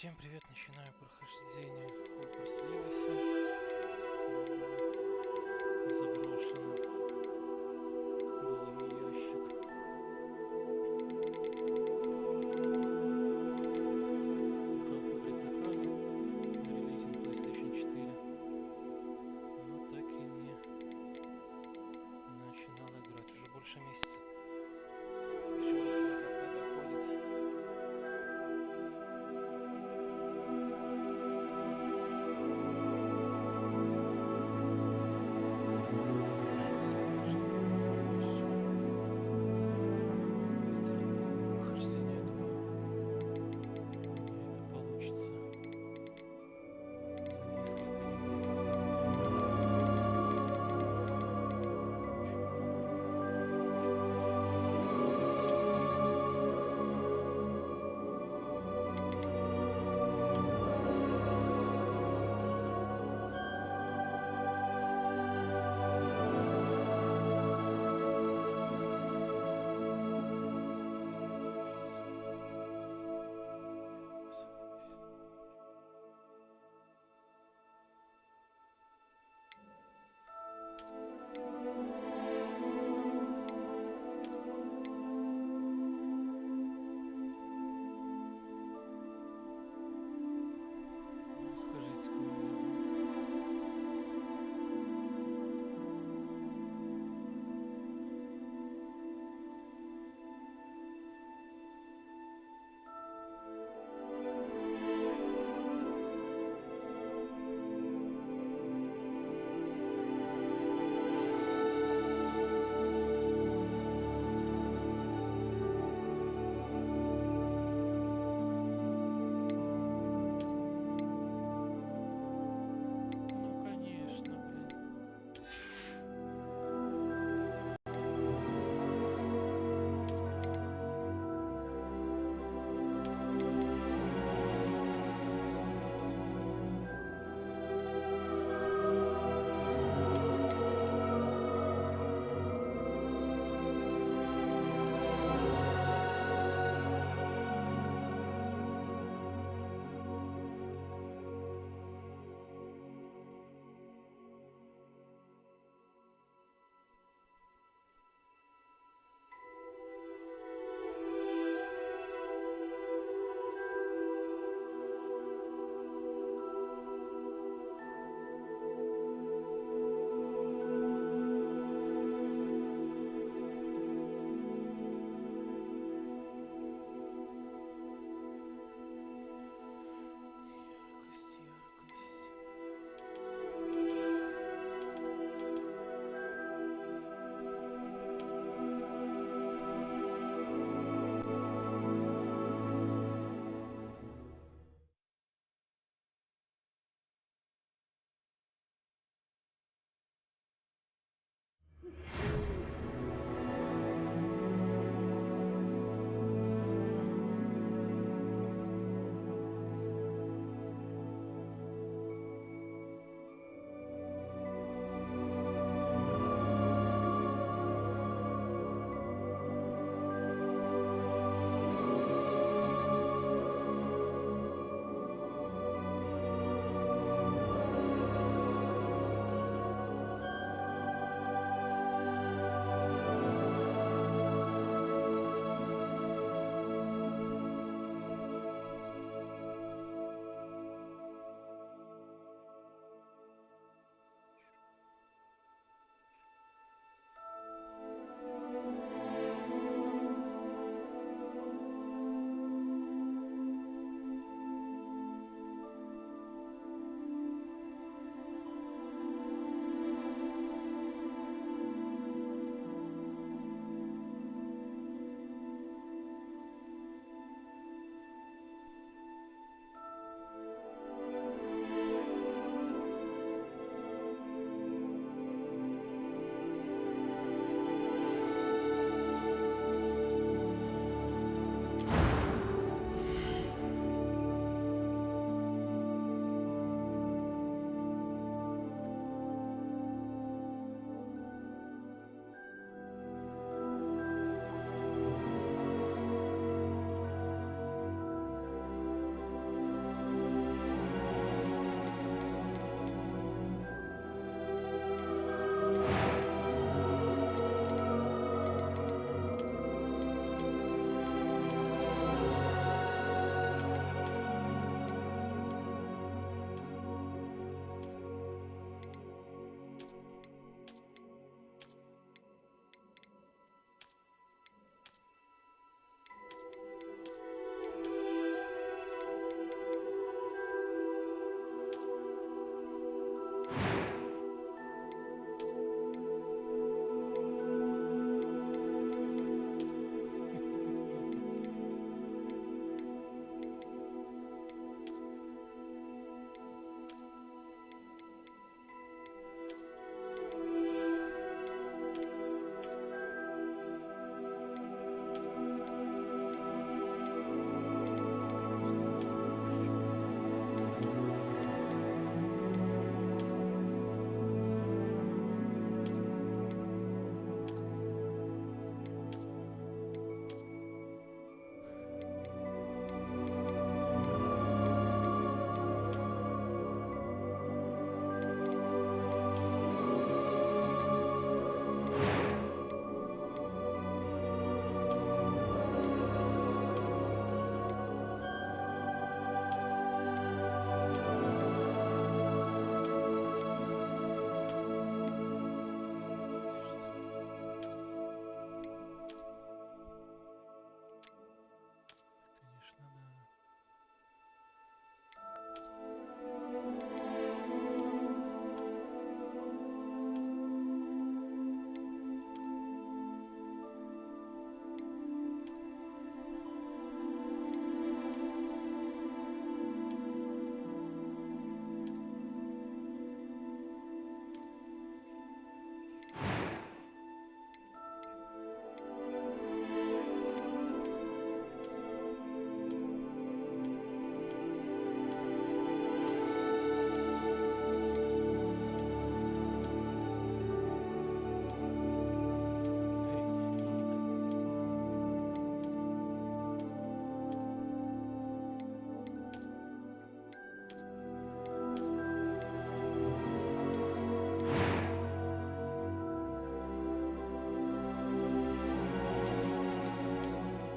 Всем привет, начинаю прохождение Хогвартс Заброшено. Долгий ящик. Брал по предзаказу на релизе на PlayStation 4. Но так и не начинал играть уже больше месяца. Все никак не доходит.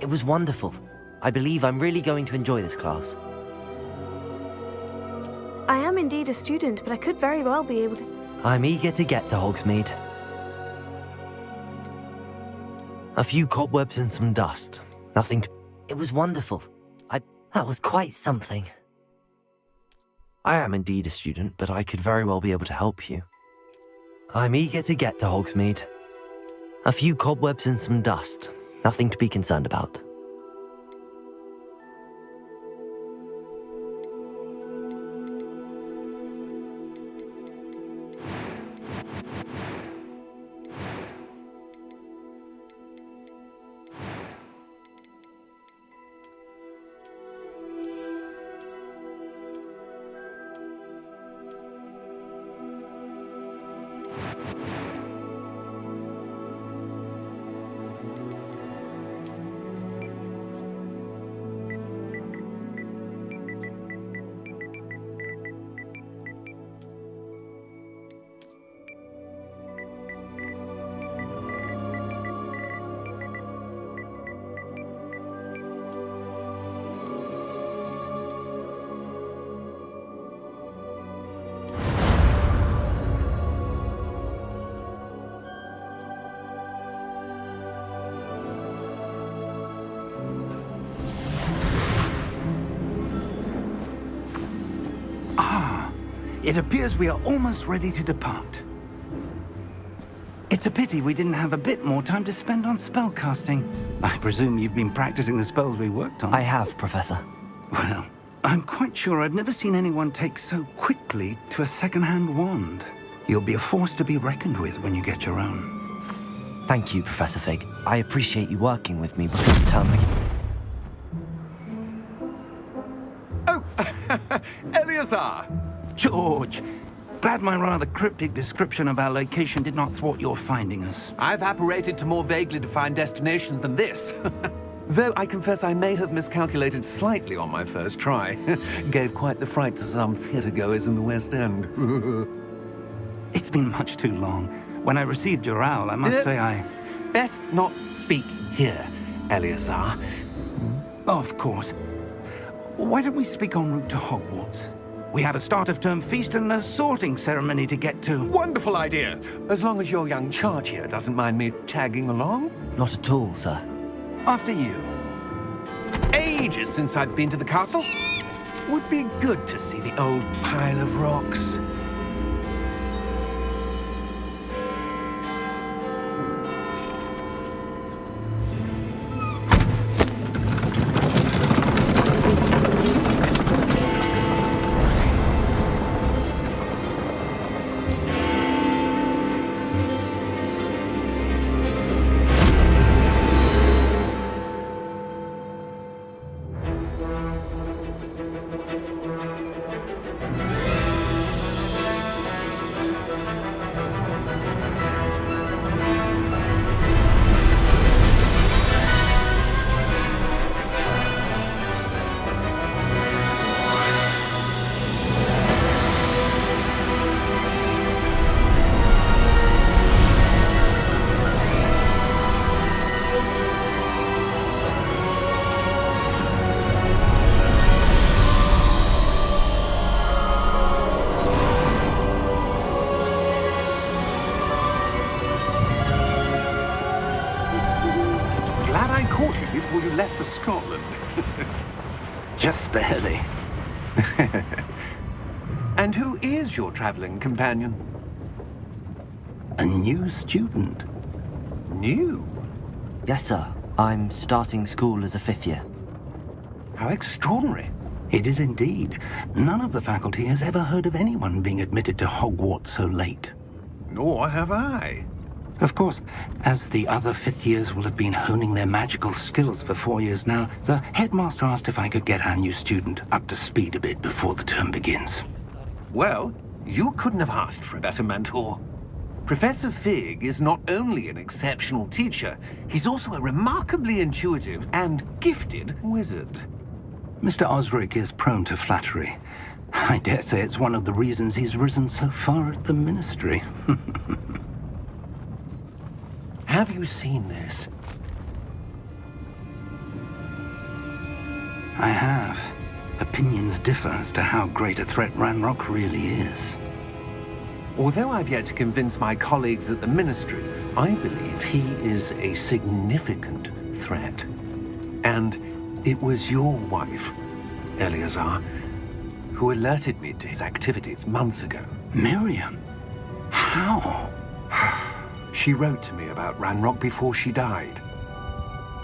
It was wonderful. I believe I'm really going to enjoy this class. I am indeed a student, but I could very well be able to... I'm eager to get to Hogsmeade. A few cobwebs and some dust. Nothing to... It was wonderful. That was quite something. I am indeed a student, but I could very well be able to help you. I'm eager to get to Hogsmeade. A few cobwebs and some dust. Nothing to be concerned about. It appears we are almost ready to depart. It's a pity we didn't have a bit more time to spend on spellcasting. I presume you've been practicing the spells we worked on. I have, Professor. Well, I'm quite sure I've never seen anyone take so quickly to a second-hand wand. You'll be a force to be reckoned with when you get your own. Thank you, Professor Fig. I appreciate you working with me before the term begins. Oh, Eleazar! George, glad my rather cryptic description of our location did not thwart your finding us. I've apparated to more vaguely defined destinations than this. Though I confess I may have miscalculated slightly on my first try. Gave quite the fright to some theatre-goers in the West End. It's been much too long. When I received your owl, I must say I... Best not speak here, Eleazar. Of course. Why don't we speak en route to Hogwarts? We have a start-of-term feast and a sorting ceremony to get to. Wonderful idea! As long as your young charge here doesn't mind me tagging along. Not at all, sir. After you. Ages since I'd been to the castle. Would be good to see the old pile of rocks. Before you left for Scotland. Just barely. And who is your traveling companion? A new student. New? Yes, sir. I'm starting school as a 5th year. How extraordinary. It is indeed. None of the faculty has ever heard of anyone being admitted to Hogwarts so late. Nor have I. Of course, as the other 5th years will have been honing their magical skills for 4 years now, the headmaster asked if I could get our new student up to speed a bit before the term begins. Well, you couldn't have asked for a better mentor. Professor Fig is not only an exceptional teacher, he's also a remarkably intuitive and gifted wizard. Mr. Osric is prone to flattery. I dare say it's one of the reasons he's risen so far at the ministry. Have you seen this? I have. Opinions differ as to how great a threat Ranrock really is. Although I've yet to convince my colleagues at the Ministry, I believe he is a significant threat. And it was your wife, Eleazar, who alerted me to his activities months ago. Miriam? How? She wrote to me about Ranrock before she died,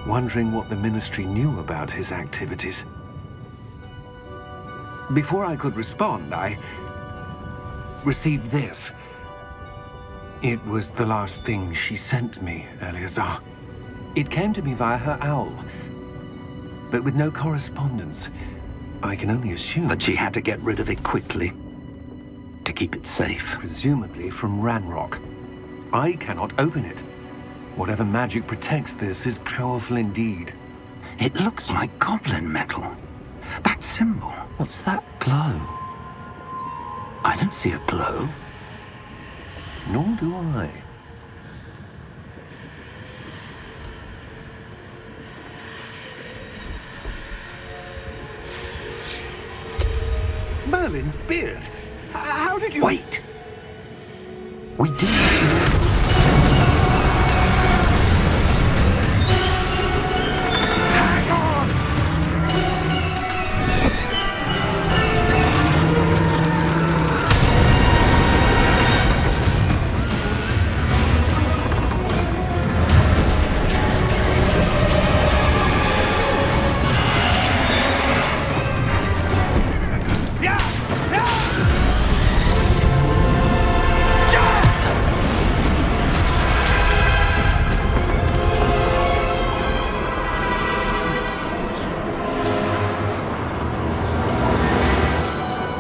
wondering what the Ministry knew about his activities. Before I could respond, I received this. It was the last thing she sent me, Eleazar. It came to me via her owl, but with no correspondence. I can only assume That she had to get rid of it quickly. To keep it safe. presumably from Ranrock. I cannot open it. Whatever magic protects this is powerful indeed. It looks like goblin metal. That symbol. What's that glow? I don't see a glow. Nor do I. Merlin's beard! How did you... Wait! We didn't... Hang on!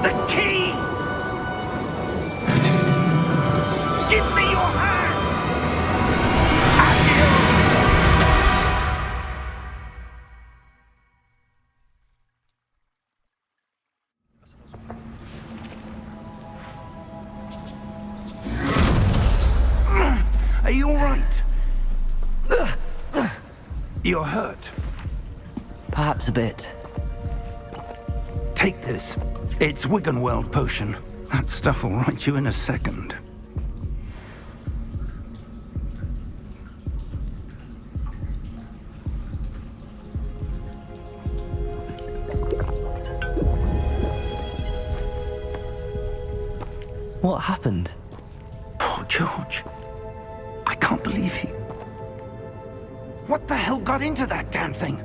The key! Give me your hand! Are you all right? You're hurt. Perhaps a bit. Take this. It's Wiggenweld potion. That stuff will right you in a second. What happened? Poor George. I can't believe he... What the hell got into that damn thing?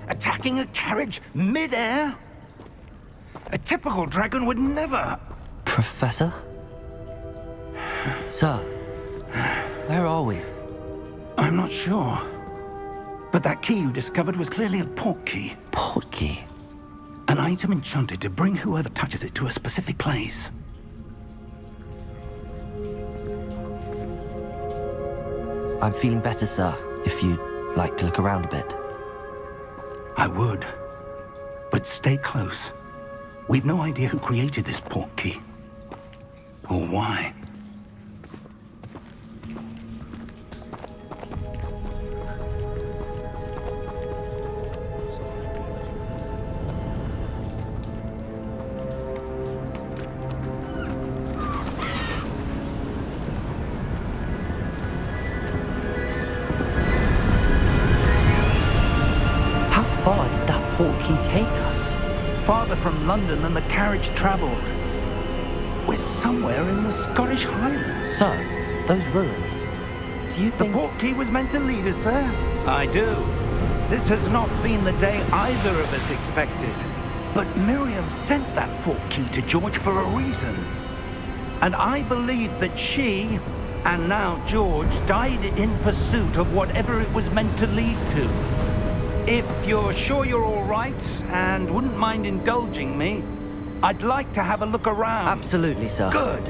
Attacking a carriage mid-air? A typical dragon would never... Professor? Sir, where are we? I'm not sure. But that key you discovered was clearly a port key. Port key? An item enchanted to bring whoever touches it to a specific place. I'm feeling better, sir, if you'd like to look around a bit. I would. But stay close. We've no idea who created this port key. Or why. How far did that port key take us? Farther from London than the carriage travelled. We're somewhere in the Scottish Highlands. Sir, those ruins. Do you The think... port key was meant to lead us there? I do. This has not been the day either of us expected. But Miriam sent that port key to George for a reason. And I believe that she, and now George, died in pursuit of whatever it was meant to lead to. If you're sure you're all right, and wouldn't mind indulging me, I'd like to have a look around. Absolutely, sir. Good.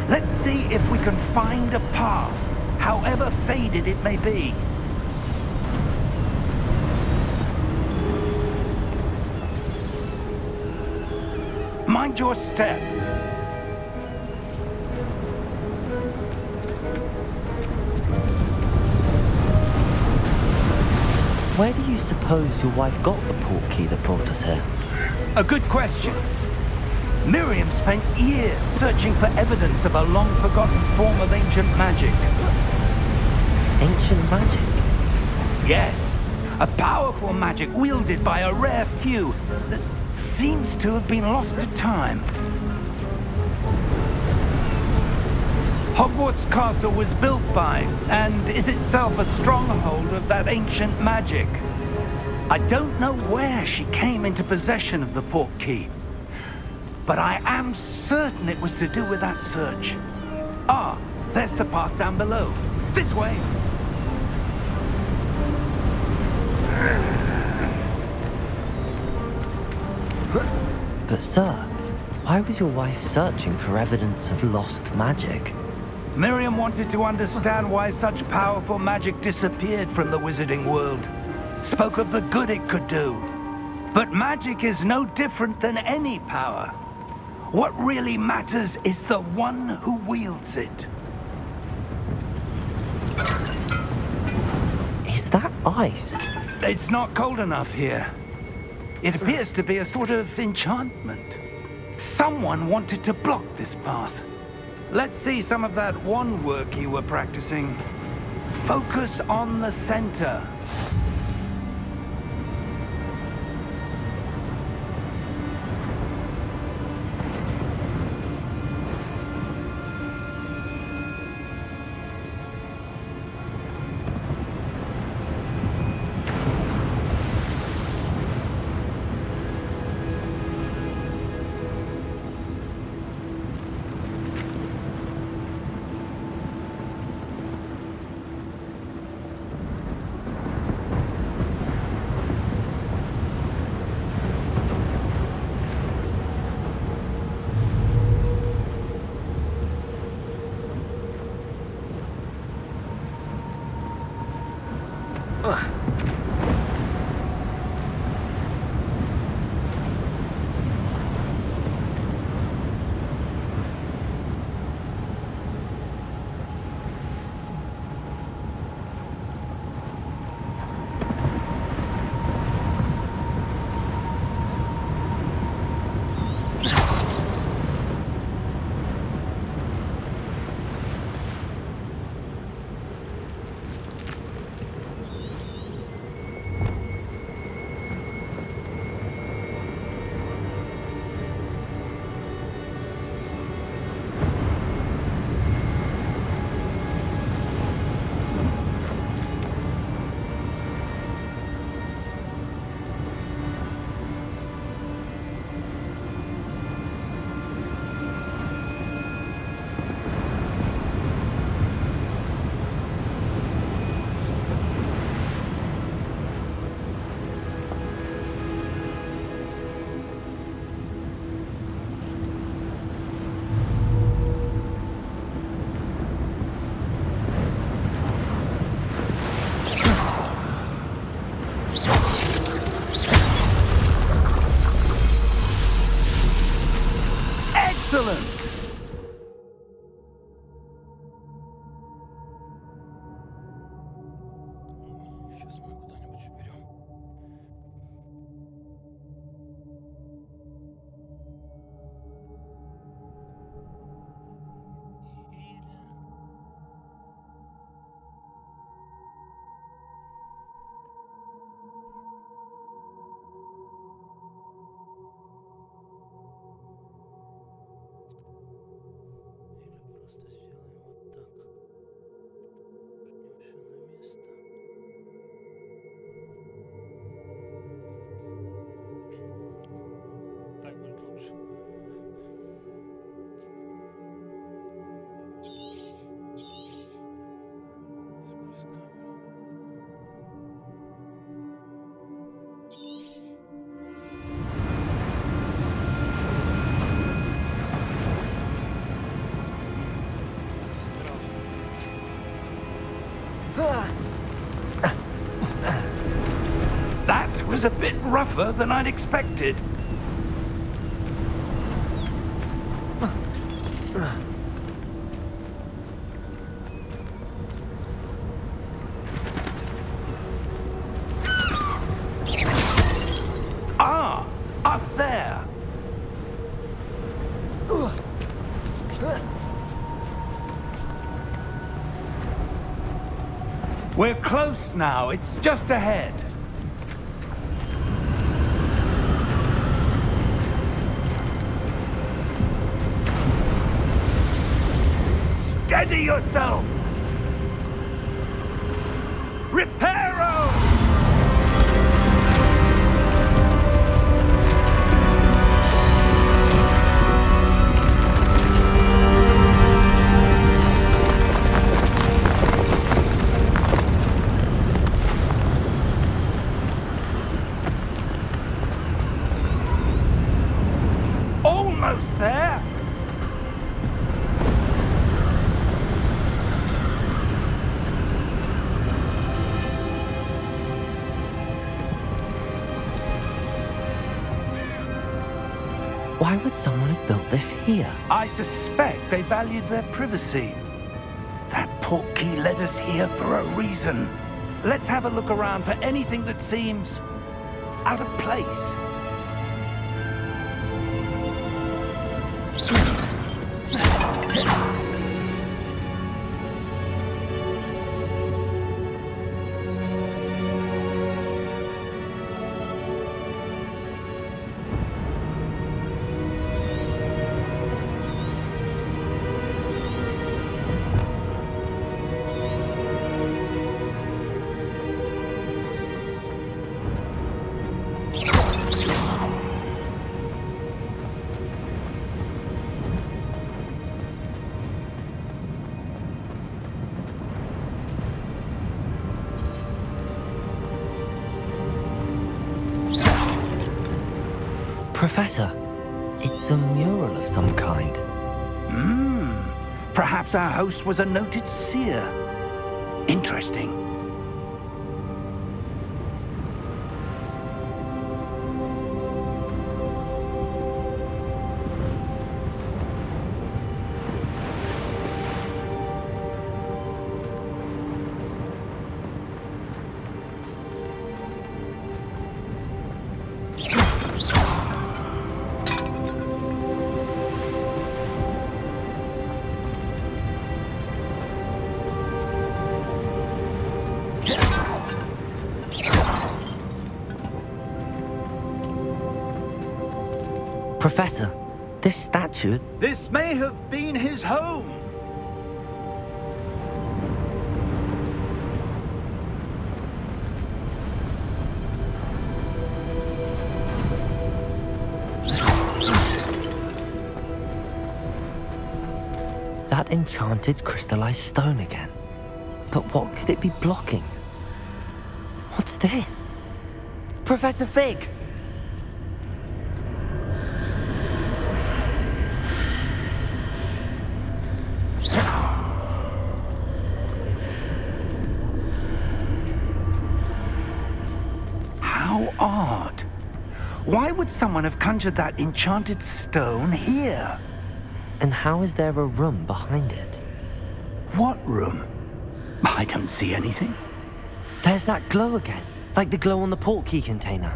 Let's see if we can find a path, however faded it may be. Mind your step. Where do you suppose your wife got the portkey that brought us here? A good question. Miriam spent years searching for evidence of a long-forgotten form of ancient magic. Ancient magic? Yes, a powerful magic wielded by a rare few that seems to have been lost to time. Hogwarts Castle was built by, and is itself a stronghold of that ancient magic. I don't know where she came into possession of the portkey, but I am certain it was to do with that search. Ah, there's the path down below. This way. But sir, why was your wife searching for evidence of lost magic? Miriam wanted to understand why such powerful magic disappeared from the wizarding world. Spoke of the good it could do. But magic is no different than any power. What really matters is the one who wields it. Is that ice? It's not cold enough here. It appears to be a sort of enchantment. Someone wanted to block this path. Let's see some of that wand work you were practicing. Focus on the center. Excellent! Сейчас мы куда-нибудь уберем. Или просто сделаем вот так. Вернем все на место. Так будет лучше. That was a bit rougher than I'd expected. Up there! We're close now. It's just ahead. Steady yourself! Reparo! Almost there! Why would someone have built this here? I suspect they valued their privacy. That portkey led us here for a reason. Let's have a look around for anything that seems out of place. Professor, it's a mural of some kind. Perhaps our host was a noted seer. Interesting. Professor, this statue... This may have been his home. That enchanted crystallized stone again. But what could it be blocking? What's this? Professor Fig! How odd. Why would someone have conjured that enchanted stone here? And how is there a room behind it? What room? I don't see anything. There's that glow again, like the glow on the portkey container.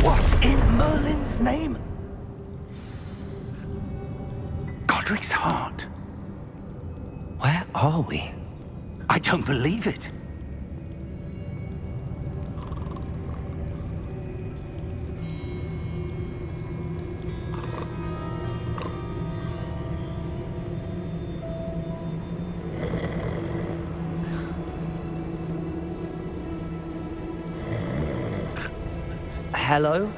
What in Merlin's name? Godric's heart. Where are we? I don't believe it. Hello?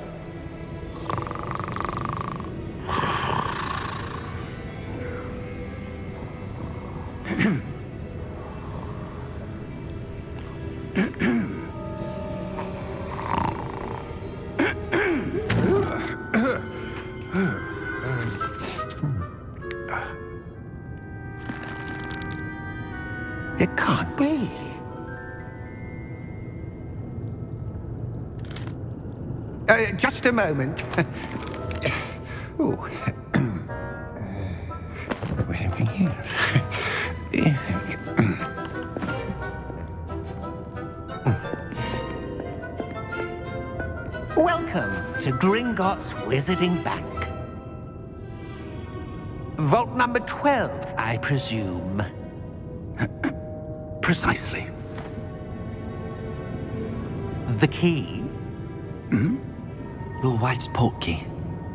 It can't be. Just a moment. Oh. Where are we here? Welcome to Gringotts Wizarding Bank. Vault number 12, I presume. Precisely. The key? Your wife's portkey.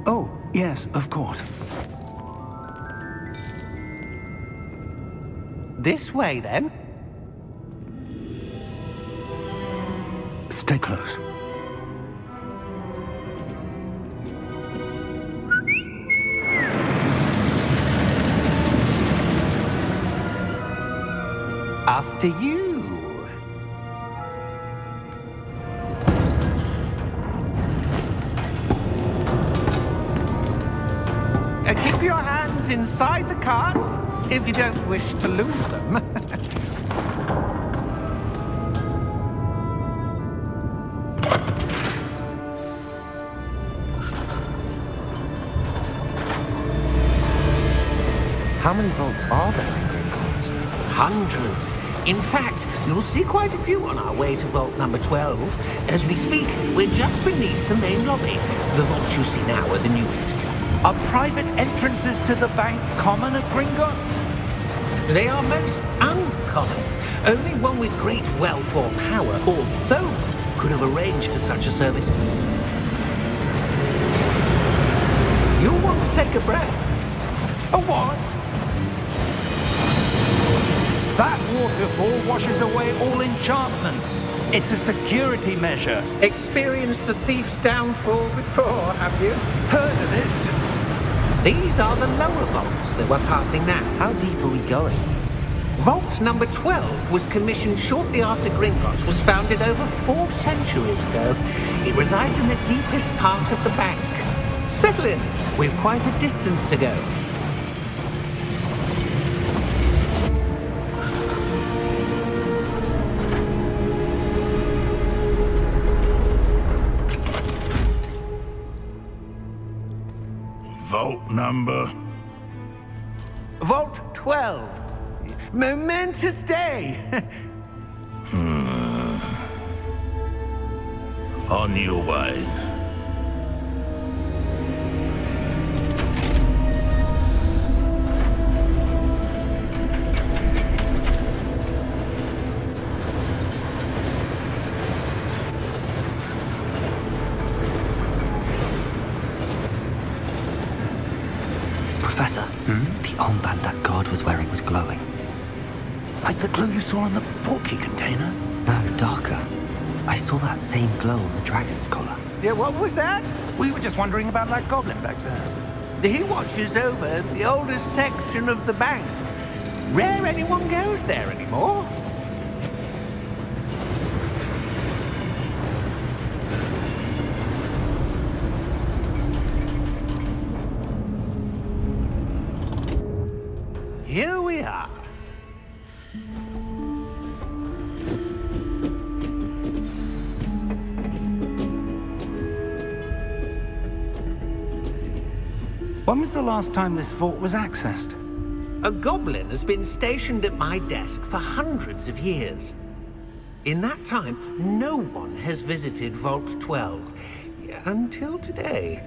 Oh, yes, of course. This way, then. Stay close. After you. Keep your hands inside the cart if you don't wish to lose them. How many vaults are there in Gringotts? Hundreds. In fact, you'll see quite a few on our way to vault number 12. As we speak, we're just beneath the main lobby. The vaults you see now are the newest. Are private entrances to the bank common at Gringotts? They are most uncommon. Only one with great wealth or power, or both, could have arranged for such a service. You'll want to take a breath. A what? That waterfall washes away all enchantments. It's a security measure. Experienced the thief's downfall before, have you? Heard of it? These are the lower vaults that we're passing now. How deep are we going? Vault number 12 was commissioned shortly after Gringotts was founded over 4 centuries ago. It resides in the deepest part of the bank. Settle in. We've quite a distance to go. Vault number? Vault 12. Momentous day. On your way. Professor, the armband that guard was wearing was glowing. Like the glow you saw on the portkey container? No, darker. I saw that same glow on the dragon's collar. Yeah, what was that? We were just wondering about that goblin back there. He watches over the oldest section of the bank. Rare anyone goes there anymore. Here we are. When was the last time this vault was accessed? A goblin has been stationed at my desk for hundreds of years. In that time, no one has visited Vault 12 until today.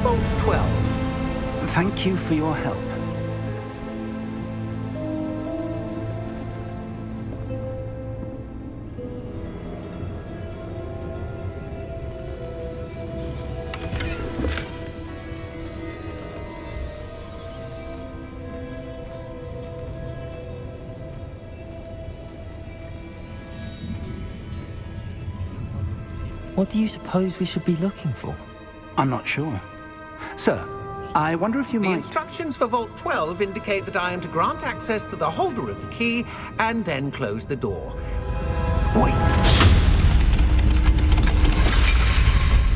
Vault 12. Thank you for your help. What do you suppose we should be looking for? I'm not sure. Sir, I wonder if you The might... instructions for Vault 12 indicate that I am to grant access to the holder of the key and then close the door. Wait!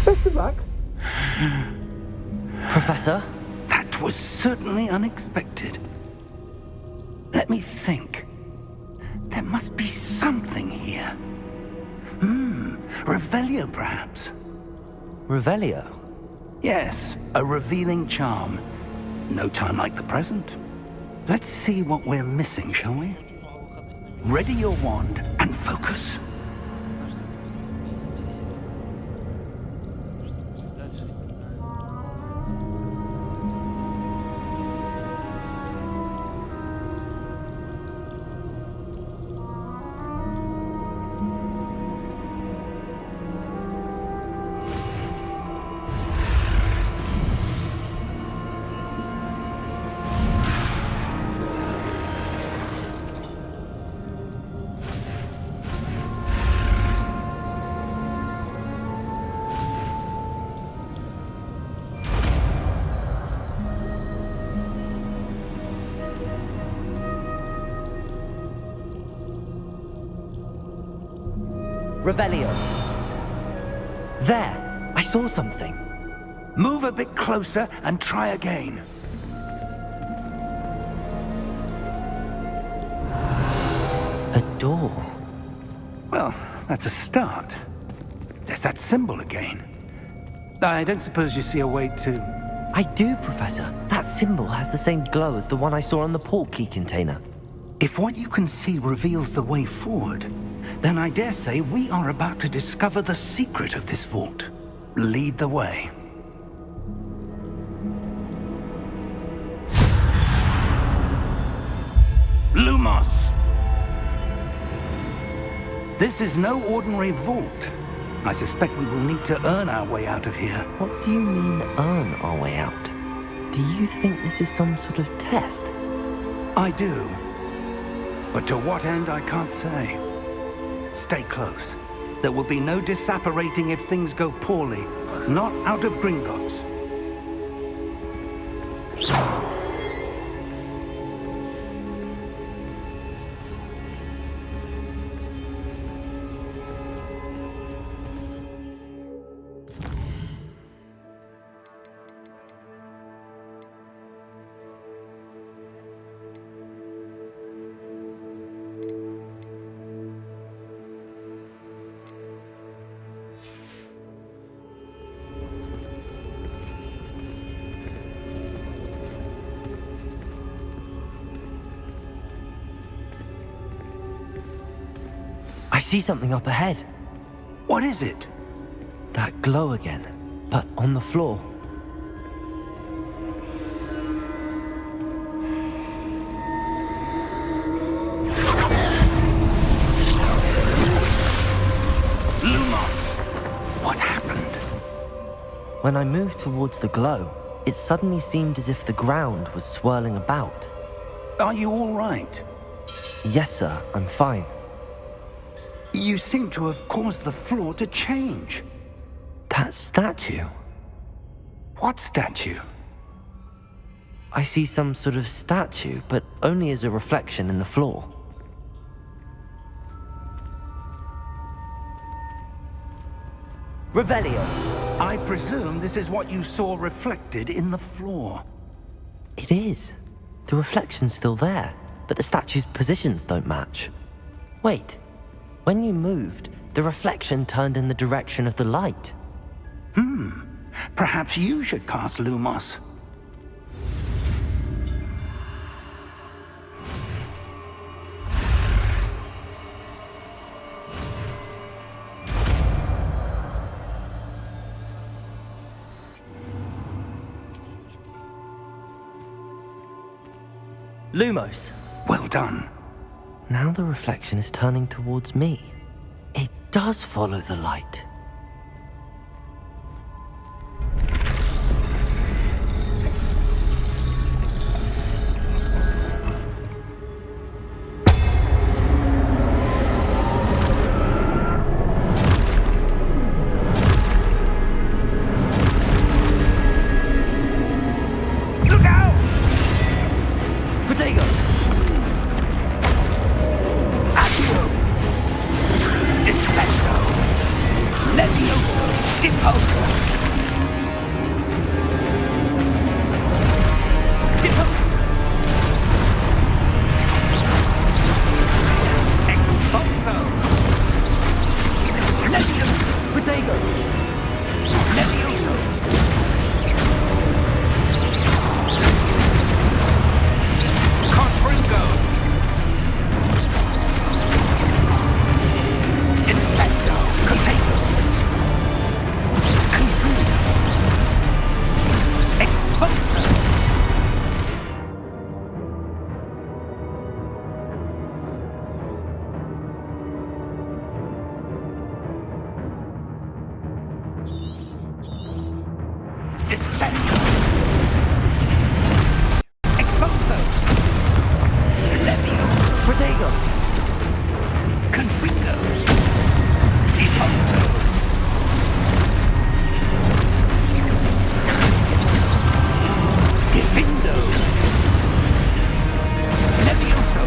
Best of luck. Professor? That was certainly unexpected. Let me think. There must be something here. Revelio, perhaps? Revelio? Yes, a revealing charm. No time like the present. Let's see what we're missing, shall we? Ready your wand and focus. Revelio. There! I saw something. Move a bit closer and try again. A door. Well, that's a start. There's that symbol again. I don't suppose you see a way to... I do, Professor. That symbol has the same glow as the one I saw on the port key container. If what you can see reveals the way forward, then I dare say we are about to discover the secret of this vault. Lead the way. Lumos! This is no ordinary vault. I suspect we will need to earn our way out of here. What do you mean, earn our way out? Do you think this is some sort of test? I do. But to what end, I can't say. Stay close. There will be no disapparating if things go poorly. Not out of Gringotts. I see something up ahead. What is it? That glow again, but on the floor. Lumos! What happened? When I moved towards the glow, it suddenly seemed as if the ground was swirling about. Are you all right? Yes, sir, I'm fine. You seem to have caused the floor to change. That statue? What statue? I see some sort of statue, but only as a reflection in the floor. Revelio! I presume this is what you saw reflected in the floor. It is. The reflection's still there, but the statue's positions don't match. Wait. When you moved, the reflection turned in the direction of the light. Perhaps you should cast Lumos. Lumos! Well done. Now the reflection is turning towards me. It does follow the light. Deposer. Deposer. Expulso. Levioso. Protego. Levioso. Confringo. Dissecto. Contago. Confundo. Expulso. Dissecto. Expulso. Levioso. Protego. Confringo. Deposo. Defindo. Levioso.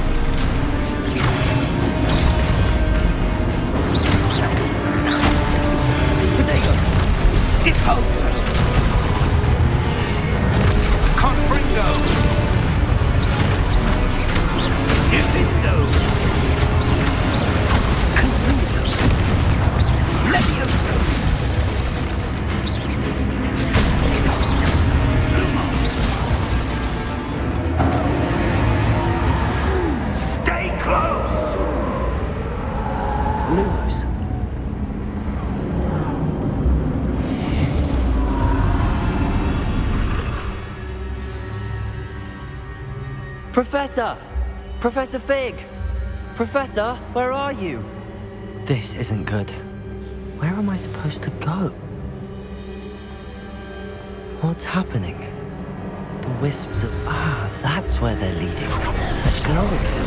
Protego. Deposo. Confringo. Defindo. Confundo. Levioso. Lumos. Stay close. Lumos. Professor! Professor Fig! Professor, where are you? This isn't good. Where am I supposed to go? What's happening? The wisps of... Ah, that's where they're leading. A chlorokin.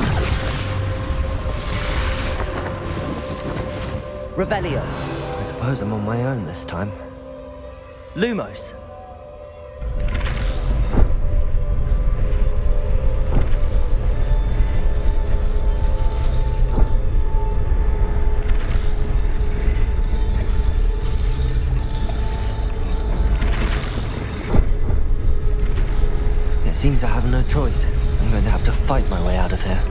Revelio. I suppose I'm on my own this time. Lumos. It seems I have no choice. I'm going to have to fight my way out of here.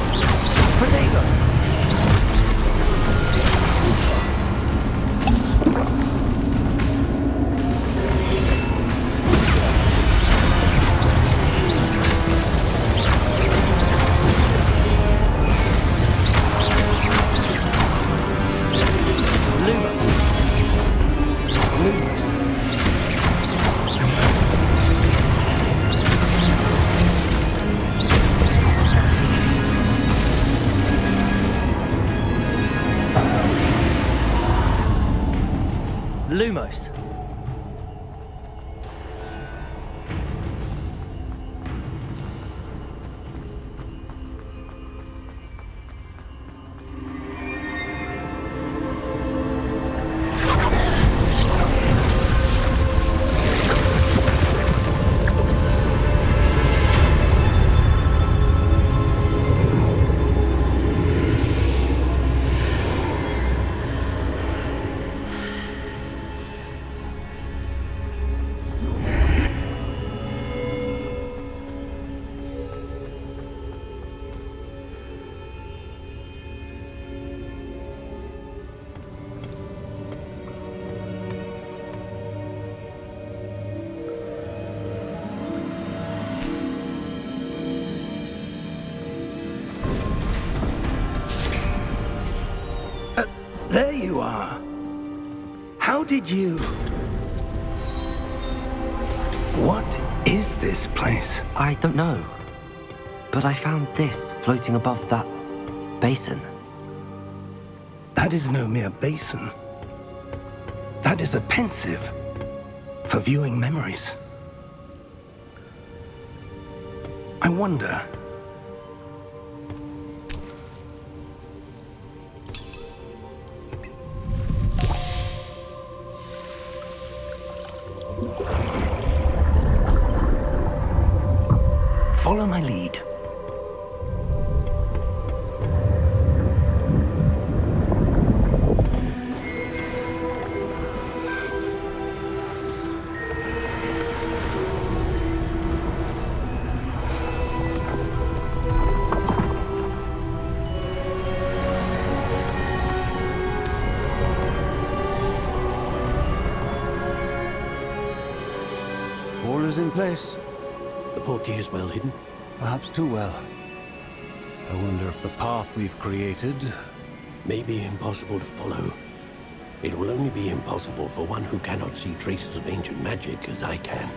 Protego! you are. How did you... What is this place? I don't know. But I found this floating above that basin. That is no mere basin. That is a pensive for viewing memories. I wonder... Follow my lead. All is in place. The portkey is well hidden. Perhaps too well. I wonder if the path we've created... May be impossible to follow. It will only be impossible for one who cannot see traces of ancient magic as I can.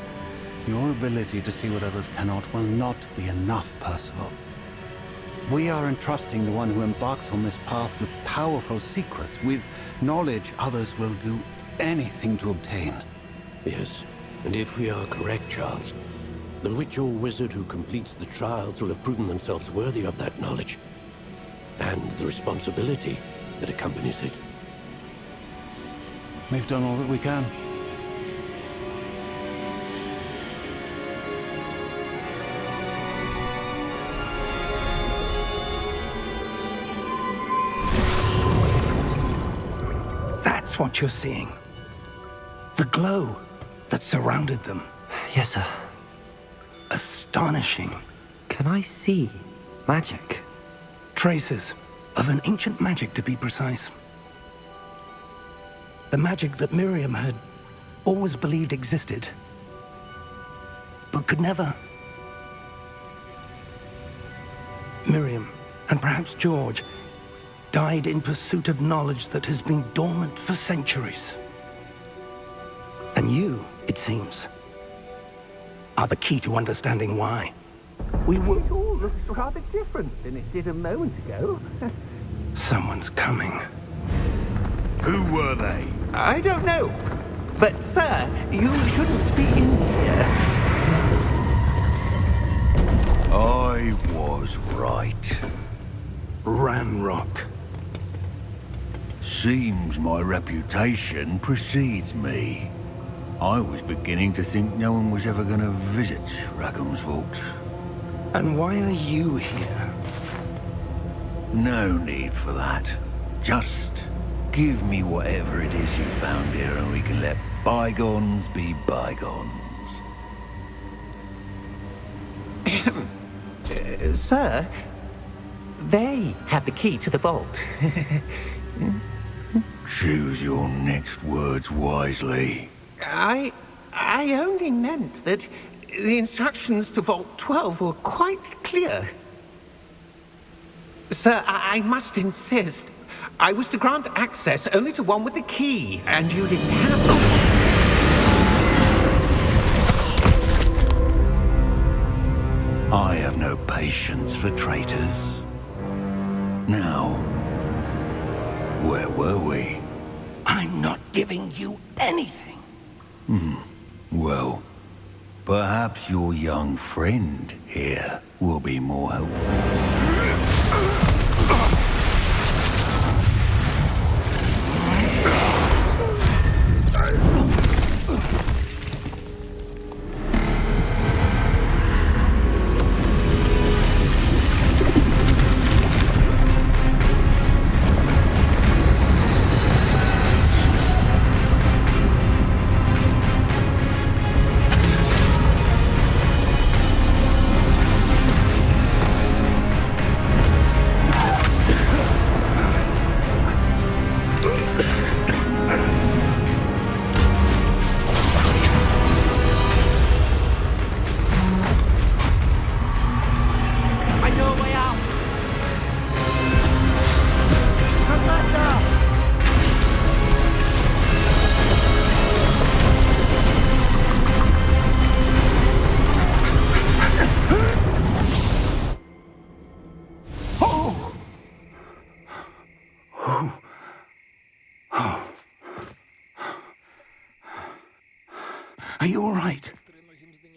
Your ability to see what others cannot will not be enough, Percival. We are entrusting the one who embarks on this path with powerful secrets, with knowledge others will do anything to obtain. Yes, and if we are correct, Charles, the witch or wizard who completes the trials will have proven themselves worthy of that knowledge, and the responsibility that accompanies it. We've done all that we can. That's what you're seeing. The glow that surrounded them. Yes, sir. Astonishing. Can I see magic? Traces of an ancient magic, to be precise. The magic that Miriam had always believed existed, but could never. Miriam, and perhaps George, died in pursuit of knowledge that has been dormant for centuries. And you, it seems, are the key to understanding why. We were... It all looks rather different than it did a moment ago. Someone's coming. Who were they? I don't know. But, sir, you shouldn't be in here. I was right. Ranrock. Seems my reputation precedes me. I was beginning to think no one was ever going to visit Rackham's vault. And why are you here? No need for that. Just give me whatever it is you found here and we can let bygones be bygones. Sir, they have the key to the vault. Choose your next words wisely. I only meant that the instructions to Vault 12 were quite clear. Sir, I must insist. I was to grant access only to one with the key, and you didn't have them. I have no patience for traitors. Now, where were we? I'm not giving you anything. Well, perhaps your young friend here will be more helpful. Are you all right?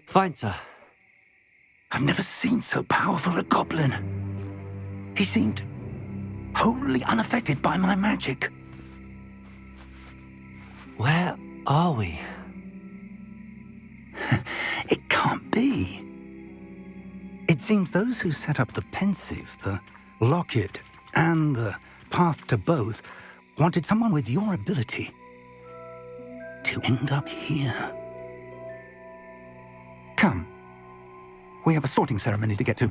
Fine, sir. I've never seen so powerful a goblin. He seemed wholly unaffected by my magic. Where are we? It can't be. It seems those who set up the pensive, the locket, and the path to both wanted someone with your ability to end up here. Come. We have a sorting ceremony to get to.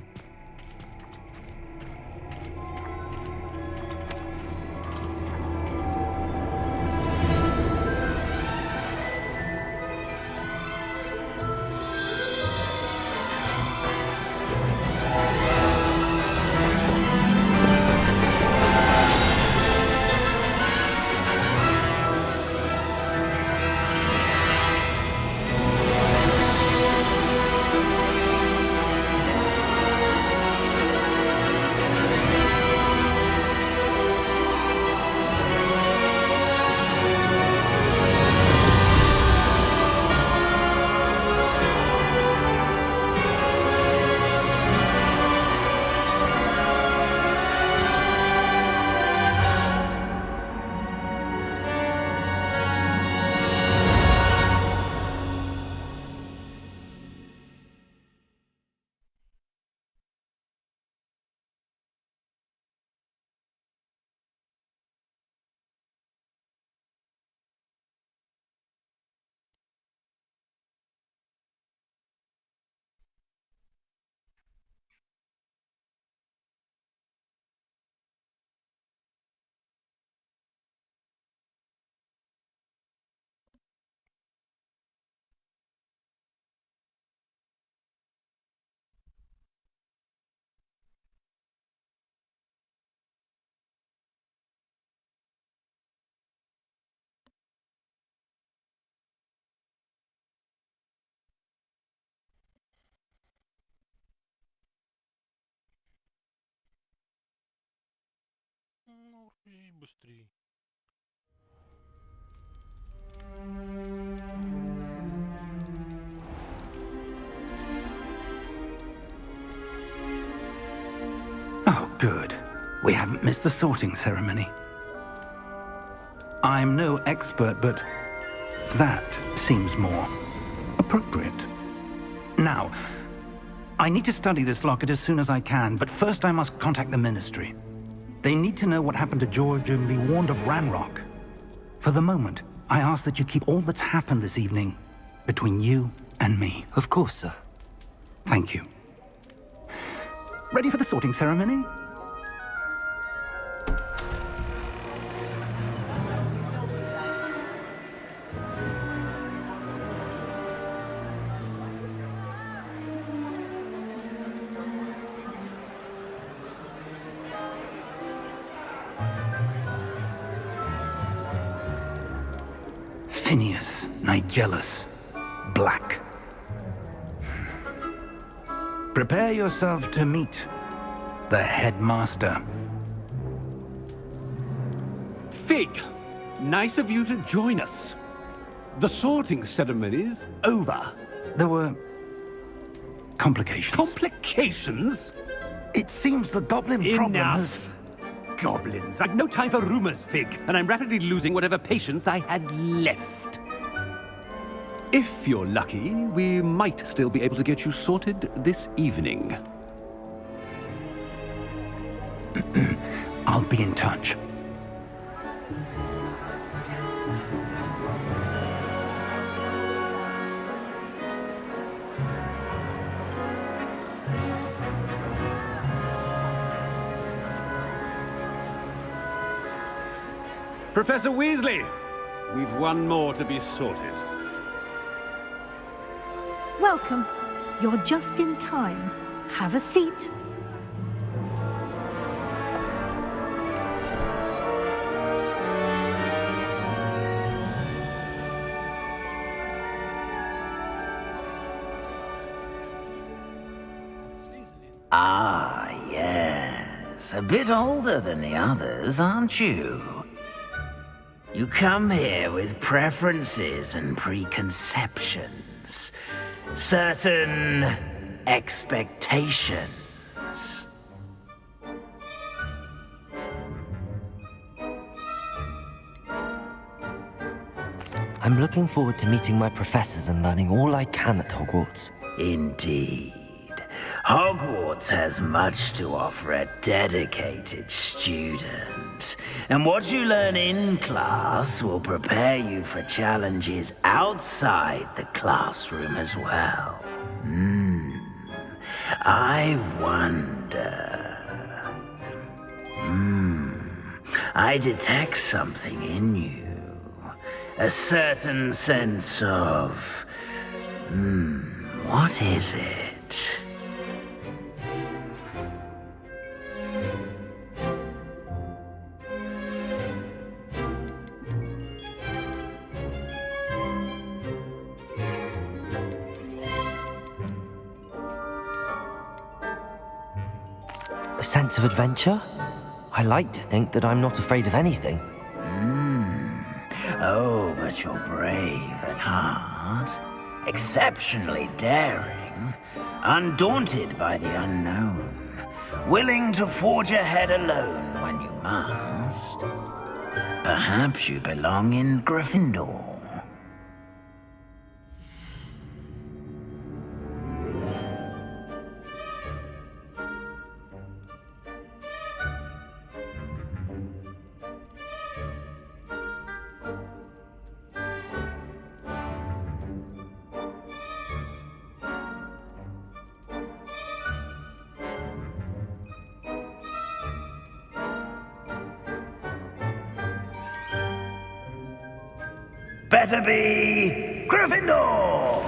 Ну, и быстрее. Oh, good. We haven't missed the sorting ceremony. I'm no expert, but that seems more appropriate. Now, I need to study this locket as soon as I can, but first I must contact the Ministry. They need to know what happened to George and be warned of Ranrock. For the moment, I ask that you keep all that's happened this evening between you and me. Of course, sir. Thank you. Ready for the sorting ceremony? Phineas, Nigellus, Black. Prepare yourself to meet the headmaster. Fig, nice of you to join us. The sorting ceremony's over. There were complications. Complications? It seems the goblin problem has... Enough. Goblins. I've no time for rumors, Fig, and I'm rapidly losing whatever patience I had left. If you're lucky, we might still be able to get you sorted this evening. I'll be in touch. Professor Weasley, we've one more to be sorted. Welcome. You're just in time. Have a seat. Ah, yes. A bit older than the others, aren't you? You come here with preferences and preconceptions. Certain expectations. I'm looking forward to meeting my professors and learning all I can at Hogwarts. Indeed. Hogwarts has much to offer a dedicated student. And what you learn in class will prepare you for challenges outside the classroom as well. I wonder... I detect something in you. A certain sense of... what is it? A sense of adventure? I like to think that I'm not afraid of anything. Oh, but you're brave at heart. Exceptionally daring. Undaunted by the unknown. Willing to forge ahead alone when you must. Perhaps you belong in Gryffindor. Better be Gryffindor!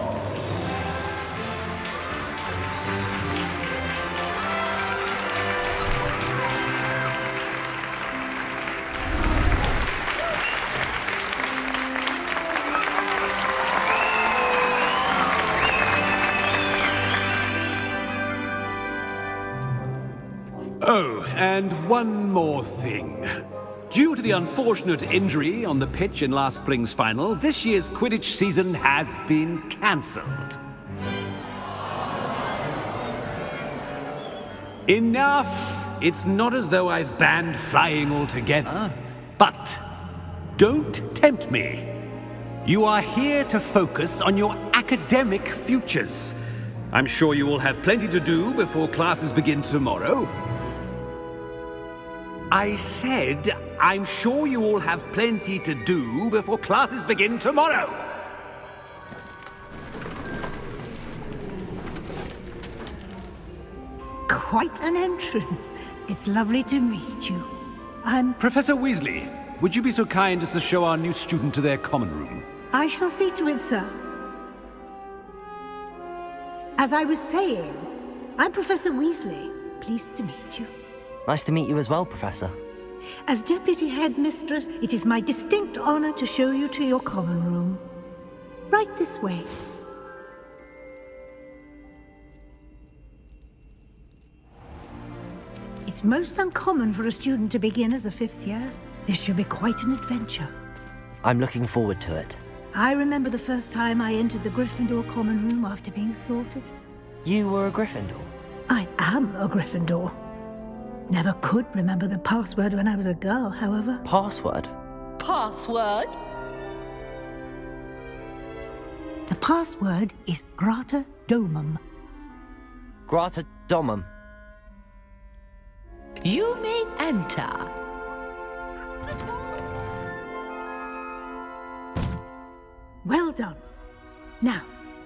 Oh, and one more thing. Due to the unfortunate injury on the pitch in last spring's final, this year's Quidditch season has been cancelled. Enough! It's not as though I've banned flying altogether, but don't tempt me. You are here to focus on your academic futures. I'm sure you will have plenty to do before classes begin tomorrow. I said, I'm sure you all have plenty to do before classes begin tomorrow. Quite an entrance. It's lovely to meet you. I'm... Professor Weasley, would you be so kind as to show our new student to their common room? I shall see to it, sir. As I was saying, I'm Professor Weasley. Pleased to meet you. Nice to meet you as well, Professor. As Deputy Headmistress, it is my distinct honor to show you to your common room. Right this way. It's most uncommon for a student to begin as a fifth year. This should be quite an adventure. I'm looking forward to it. I remember the first time I entered the Gryffindor common room after being sorted. You were a Gryffindor? I am a Gryffindor. Never could remember the password when I was a girl, however. Password? Password? The password is Grata Domum. Grata Domum. You may enter. Well done. Now,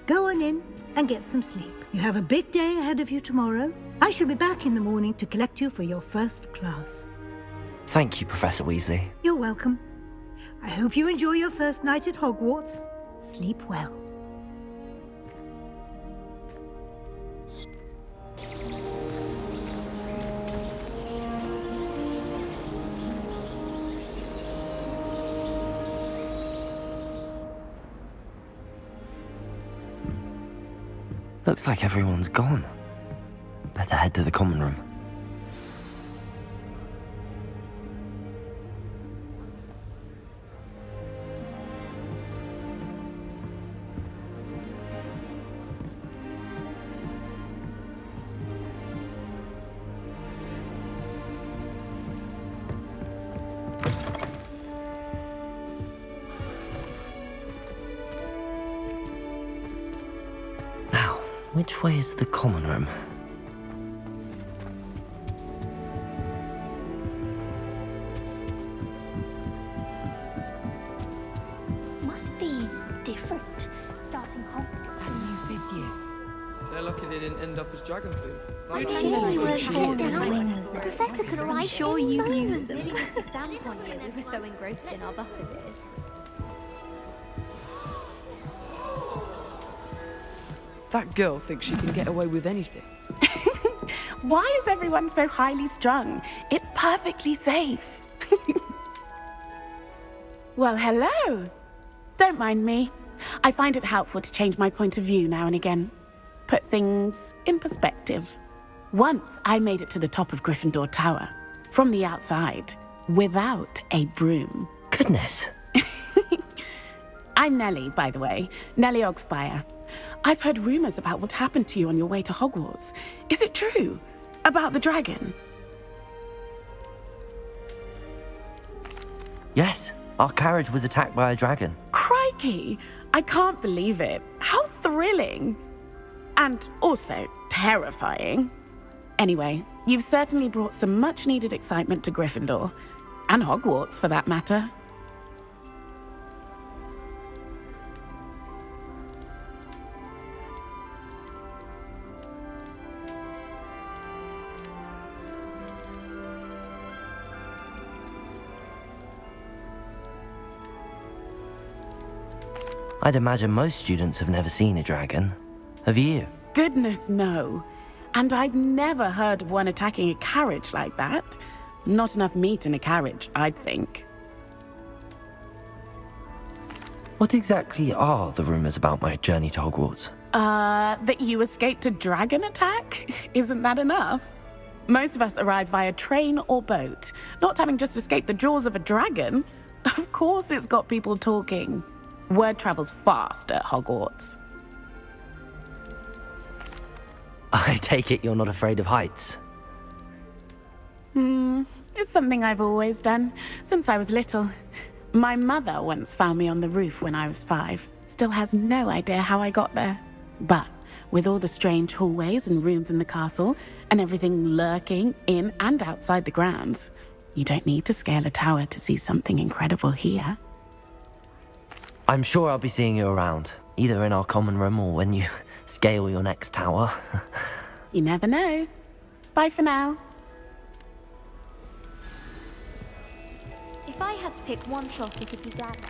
go on in and get some sleep. You have a big day ahead of you tomorrow. I shall be back in the morning to collect you for your first class. Thank you, Professor Weasley. You're welcome. I hope you enjoy your first night at Hogwarts. Sleep well. Looks like everyone's gone. Better head to the common room. Which way is the common room? Must be different. Starting Hogwarts. That new fifth year. They're lucky they didn't end up as dragon food. We were down. Professor could arrive. Sure you used them. them. Exams one year, we were so engrossed in our butterbeers. That girl thinks she can get away with anything. Why is everyone so highly strung? It's perfectly safe. Well, hello. Don't mind me. I find it helpful to change my point of view now and again. Put things in perspective. Once I made it to the top of Gryffindor Tower, from the outside, without a broom. Goodness. I'm Nellie, by the way. Nellie Ogspire. I've heard rumors about what happened to you on your way to Hogwarts. Is it true? About the dragon? Yes, our carriage was attacked by a dragon. Crikey! I can't believe it. How thrilling! And also terrifying. Anyway, you've certainly brought some much-needed excitement to Gryffindor. And Hogwarts, for that matter. I'd imagine most students have never seen a dragon. Have you? Goodness, no. And I've never heard of one attacking a carriage like that. Not enough meat in a carriage, I'd think. What exactly are the rumors about my journey to Hogwarts? That you escaped a dragon attack? Isn't that enough? Most of us arrive via train or boat, not having just escaped the jaws of a dragon. Of course it's got people talking. Word travels fast at Hogwarts. I take it you're not afraid of heights? It's something I've always done, since I was little. My mother once found me on the roof when I was 5. Still has no idea how I got there. But with all the strange hallways and rooms in the castle, and everything lurking in and outside the grounds, you don't need to scale a tower to see something incredible here. I'm sure I'll be seeing you around, either in our common room or when you scale your next tower. You never know. Bye for now. If I had to pick one shot, it could be Dada.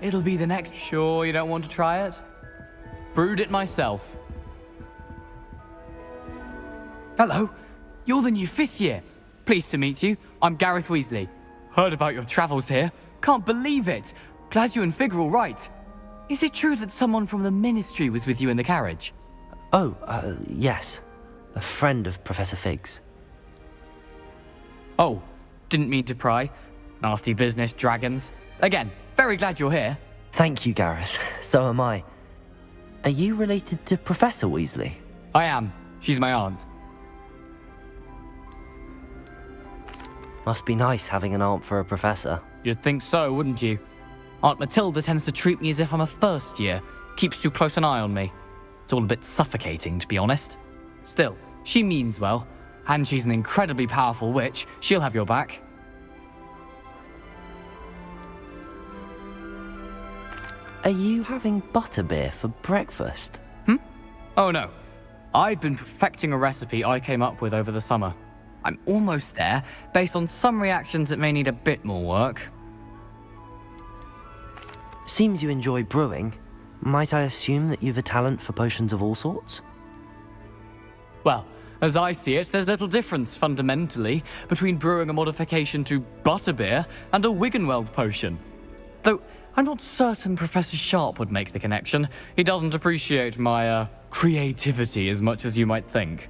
It'll be the next. Sure you don't want to try it? Brewed it myself. Hello, you're the new 5th year. Pleased to meet you. I'm Gareth Weasley. Heard about your travels here. Can't believe it. Glad you and Fig are all right. Is it true that someone from the Ministry was with you in the carriage? Oh, yes. A friend of Professor Fig's. Oh, didn't mean to pry. Nasty business, dragons. Again, very glad you're here. Thank you, Gareth. So am I. Are you related to Professor Weasley? I am. She's my aunt. Must be nice having an aunt for a professor. You'd think so, wouldn't you? Aunt Matilda tends to treat me as if I'm a first year. Keeps too close an eye on me. It's all a bit suffocating, to be honest. Still, she means well. And she's an incredibly powerful witch. She'll have your back. Are you having butterbeer for breakfast? Oh no. I've been perfecting a recipe I came up with over the summer. I'm almost there. Based on some reactions, it may need a bit more work. Seems you enjoy brewing. Might I assume that you've a talent for potions of all sorts? Well, as I see it, there's little difference, fundamentally, between brewing a modification to butterbeer and a Wiggenweld potion. Though, I'm not certain Professor Sharp would make the connection. He doesn't appreciate my, creativity as much as you might think.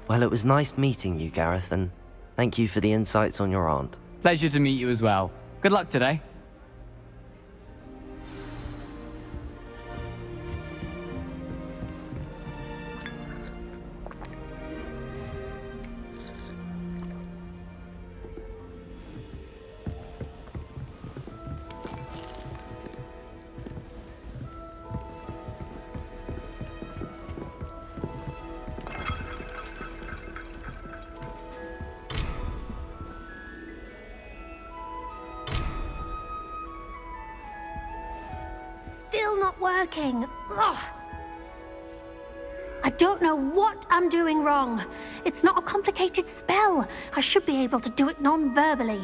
Well, it was nice meeting you, Gareth, and thank you for the insights on your aunt. Pleasure to meet you as well. Good luck today. still not working. Ugh. I don't know what I'm doing wrong. It's not a complicated spell. I should be able to do it non-verbally.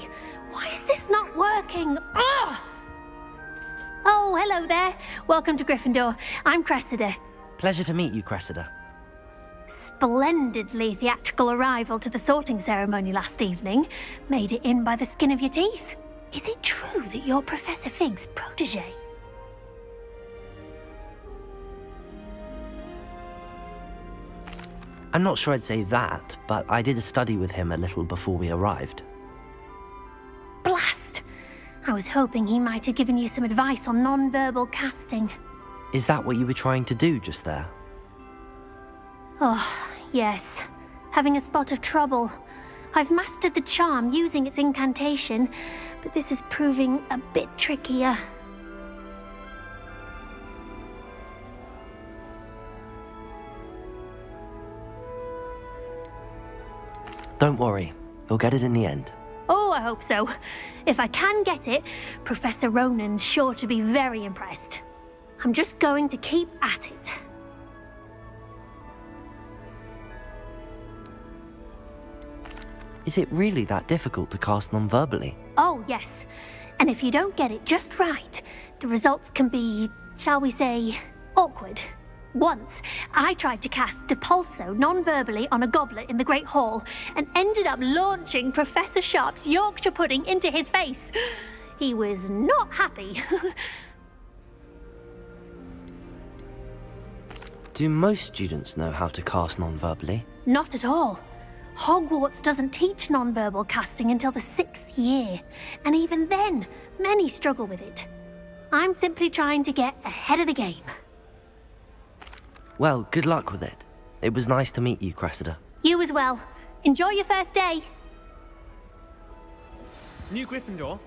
Why is this not working? Ugh! Oh, hello there. Welcome to Gryffindor. I'm Cressida. Pleasure to meet you, Cressida. Splendidly theatrical arrival to the sorting ceremony last evening. Made it in by the skin of your teeth. Is it true that you're Professor Fig's protege? I'm not sure I'd say that, but I did study with him a little before we arrived. Blast! I was hoping he might have given you some advice on non-verbal casting. Is that what you were trying to do just there? Oh, yes. Having a spot of trouble. I've mastered the charm using its incantation, but this is proving a bit trickier. Don't worry, you'll get it in the end. Oh, I hope so. If I can get it, Professor Ronan's sure to be very impressed. I'm just going to keep at it. Is it really that difficult to cast non-verbally? Oh, yes. And if you don't get it just right, the results can be, shall we say, awkward. Once, I tried to cast Depulso non-verbally on a goblet in the Great Hall and ended up launching Professor Sharp's Yorkshire pudding into his face. He was not happy. Do most students know how to cast non-verbally? Not at all. Hogwarts doesn't teach non-verbal casting until the 6th year, and even then, many struggle with it. I'm simply trying to get ahead of the game. Well, good luck with it. It was nice to meet you, Cressida. You as well. Enjoy your first day. New Gryffindor.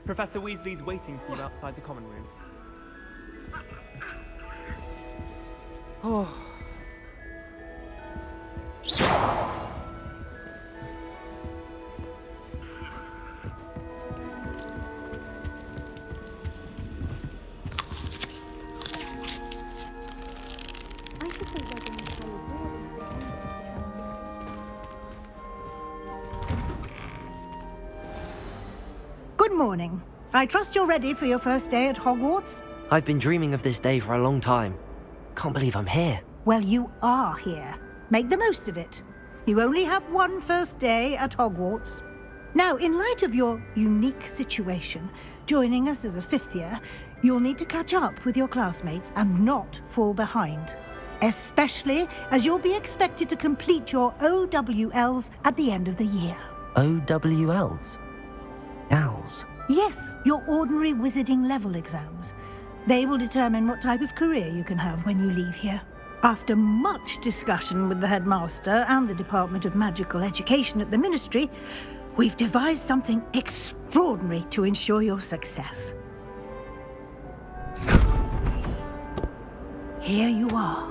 Professor Weasley's waiting for you outside the common room. Oh. Good morning. I trust you're ready for your first day at Hogwarts? I've been dreaming of this day for a long time. Can't believe I'm here. Well, you are here. Make the most of it. You only have one first day at Hogwarts. Now, in light of your unique situation, joining us as a 5th year, you'll need to catch up with your classmates and not fall behind. Especially as you'll be expected to complete your OWLs at the end of the year. OWLs? Owls? Yes, your ordinary wizarding level exams. They will determine what type of career you can have when you leave here. After much discussion with the headmaster and the Department of Magical Education at the Ministry, we've devised something extraordinary to ensure your success. Here you are.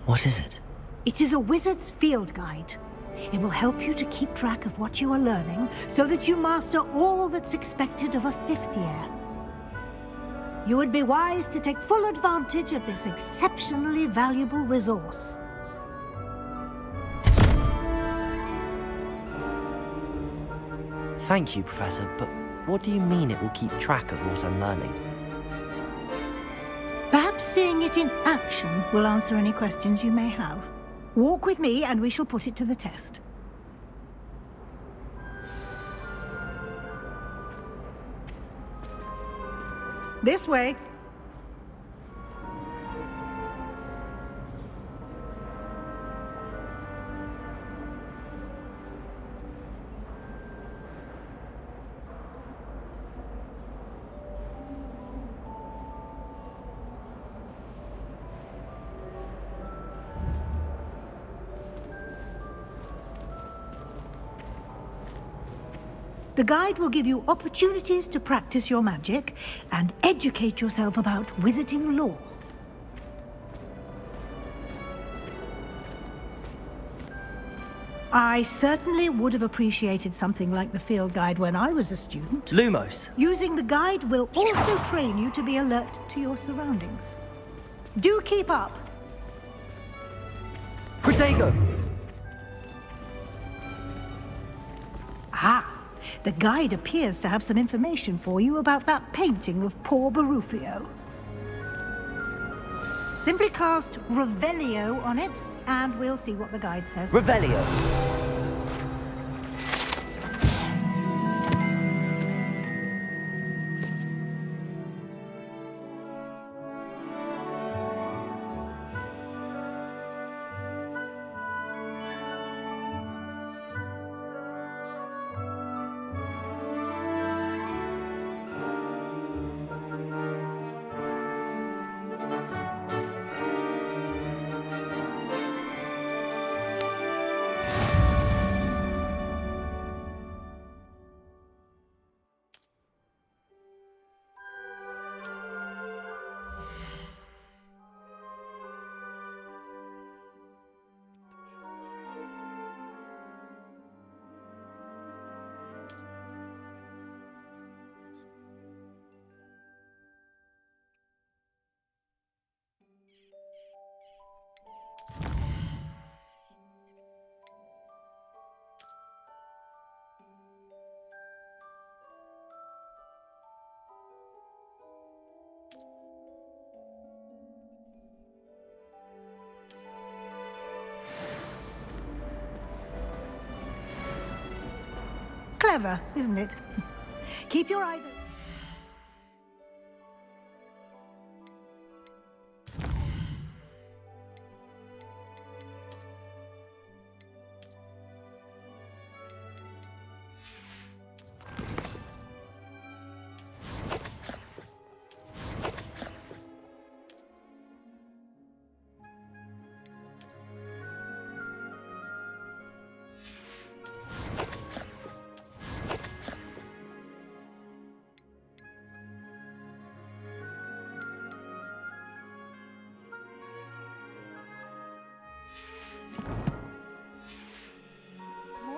What is it? It is a wizard's field guide. It will help you to keep track of what you are learning so that you master all that's expected of a 5th year. You would be wise to take full advantage of this exceptionally valuable resource. Thank you, Professor, but what do you mean it will keep track of what I'm learning? Perhaps seeing it in action will answer any questions you may have. Walk with me and we shall put it to the test. This way. The guide will give you opportunities to practice your magic and educate yourself about wizarding lore. I certainly would have appreciated something like the field guide when I was a student. Lumos. Using the guide will also train you to be alert to your surroundings. Do keep up! Protego! Ah, the guide appears to have some information for you about that painting of poor Barufio. Simply cast Revelio on it, and we'll see what the guide says. Revelio. Clever, isn't it? Keep your eyes open.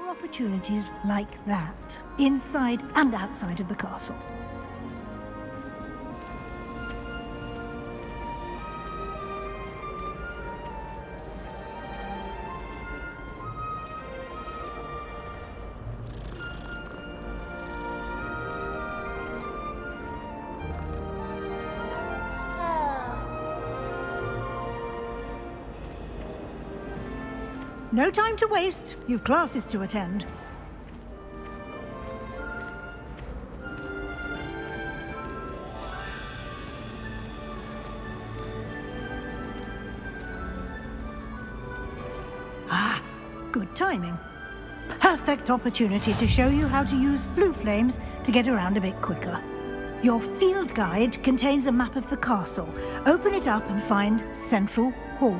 Opportunities like that, inside and outside of the castle. No time to waste. You've classes to attend. Ah, good timing. Perfect opportunity to show you how to use flue flames to get around a bit quicker. Your field guide contains a map of the castle. Open it up and find Central Hall.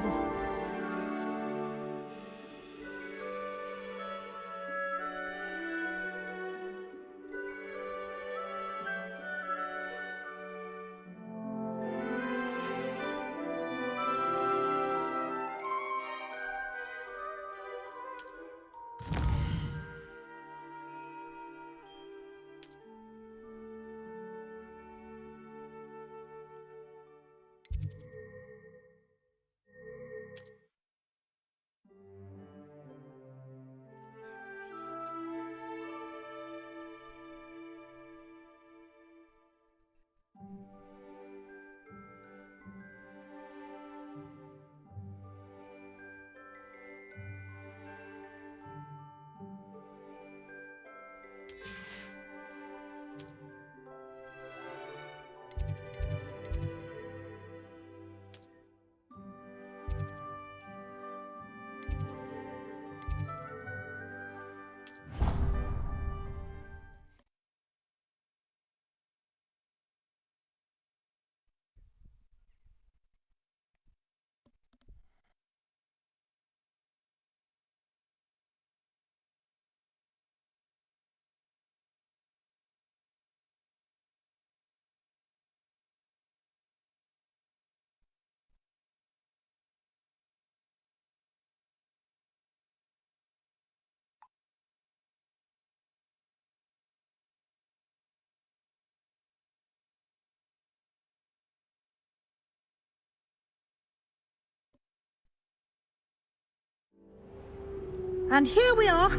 And here we are.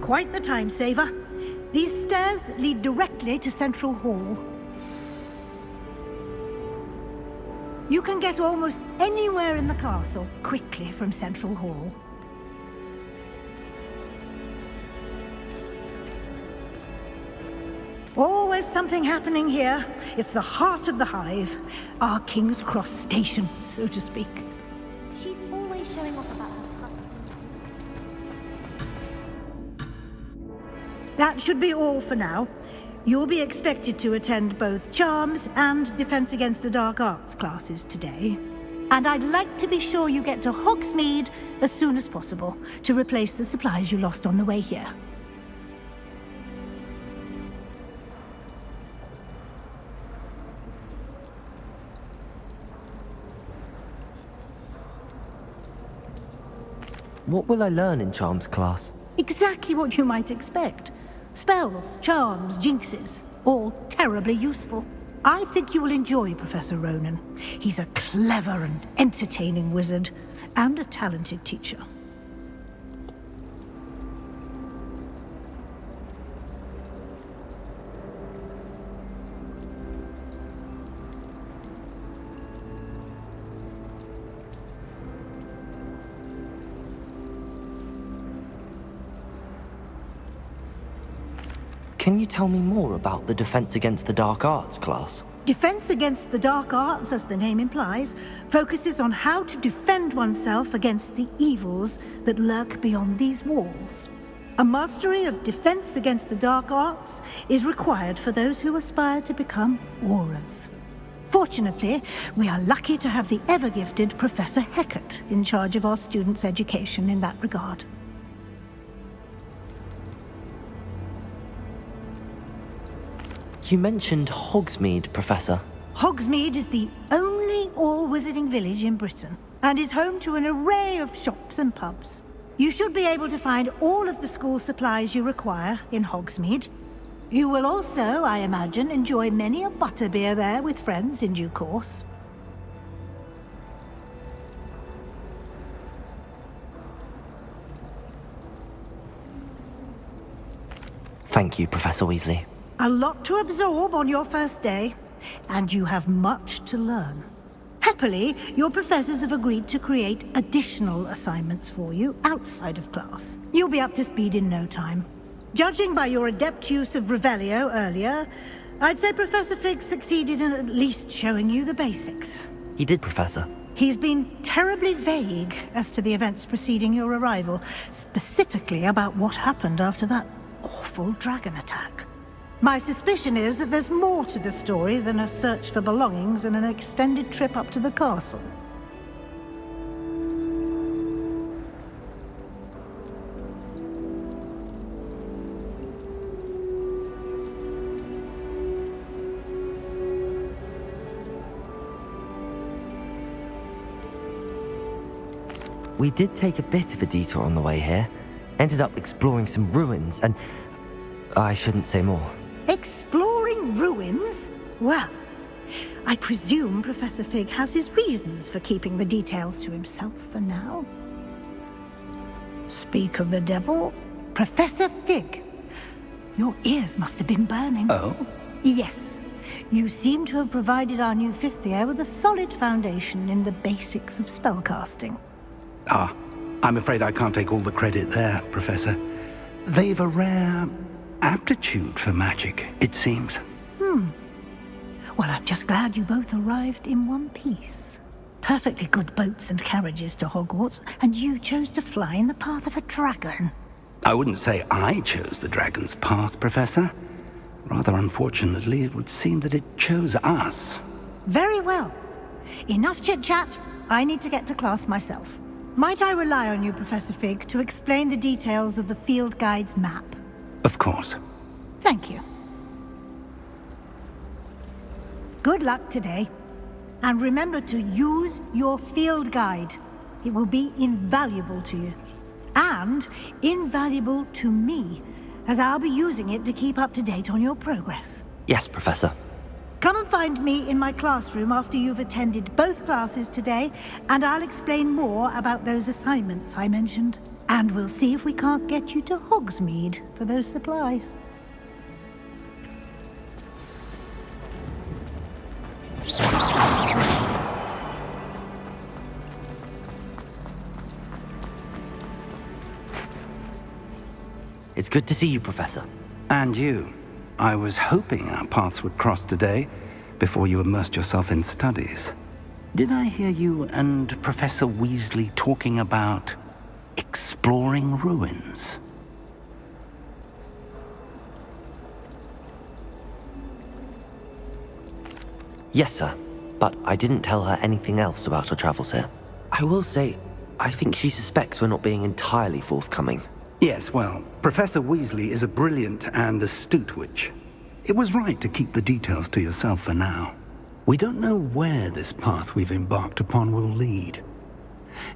Quite the time saver. These stairs lead directly to Central Hall. You can get almost anywhere in the castle quickly from Central Hall. Always something happening here. It's the heart of the hive. Our King's Cross station, so to speak. She's always showing off about her puppy. That should be all for now. You'll be expected to attend both Charms and Defense Against the Dark Arts classes today. And I'd like to be sure you get to Hogsmeade as soon as possible to replace the supplies you lost on the way here. What will I learn in Charms class? Exactly what you might expect. Spells, charms, jinxes, all terribly useful. I think you will enjoy Professor Ronan. He's a clever and entertaining wizard, and a talented teacher. Can you tell me more about the Defense Against the Dark Arts class? Defense Against the Dark Arts, as the name implies, focuses on how to defend oneself against the evils that lurk beyond these walls. A mastery of Defense Against the Dark Arts is required for those who aspire to become auras. Fortunately, we are lucky to have the ever-gifted Professor Heckert in charge of our students' education in that regard. You mentioned Hogsmeade, Professor. Hogsmeade is the only all-wizarding village in Britain, and is home to an array of shops and pubs. You should be able to find all of the school supplies you require in Hogsmeade. You will also, I imagine, enjoy many a butterbeer there with friends in due course. Thank you, Professor Weasley. A lot to absorb on your first day, and you have much to learn. Happily, your professors have agreed to create additional assignments for you outside of class. You'll be up to speed in no time. Judging by your adept use of Revelio earlier, I'd say Professor Fig succeeded in at least showing you the basics. He did, Professor. He's been terribly vague as to the events preceding your arrival, specifically about what happened after that awful dragon attack. My suspicion is that there's more to the story than a search for belongings and an extended trip up to the castle. We did take a bit of a detour on the way here. Ended up exploring some ruins and... I shouldn't say more. Exploring ruins? Well, I presume Professor Fig has his reasons for keeping the details to himself for now. Speak of the devil, Professor Fig. Your ears must have been burning. Oh? Yes. You seem to have provided our new fifth year with a solid foundation in the basics of spellcasting. Ah, I'm afraid I can't take all the credit there, Professor. They've a rare aptitude for magic, it seems. Well, I'm just glad you both arrived in one piece. Perfectly good boats and carriages to Hogwarts, and you chose to fly in the path of a dragon. I wouldn't say I chose the dragon's path, Professor. Rather unfortunately, it would seem that it chose us. Very well. Enough chit-chat. I need to get to class myself. Might I rely on you, Professor Fig, to explain the details of the field guide's map? Of course. Thank you. Good luck today. And remember to use your field guide. It will be invaluable to you. And invaluable to me, as I'll be using it to keep up to date on your progress. Yes, Professor. Come and find me in my classroom after you've attended both classes today, and I'll explain more about those assignments I mentioned. And we'll see if we can't get you to Hogsmeade for those supplies. It's good to see you, Professor. And you. I was hoping our paths would cross today, before you immersed yourself in studies. Did I hear you and Professor Weasley talking about exploring ruins? Yes, sir. But I didn't tell her anything else about her travels here. I will say, I think she suspects we're not being entirely forthcoming. Yes, well, Professor Weasley is a brilliant and astute witch. It was right to keep the details to yourself for now. We don't know where this path we've embarked upon will lead.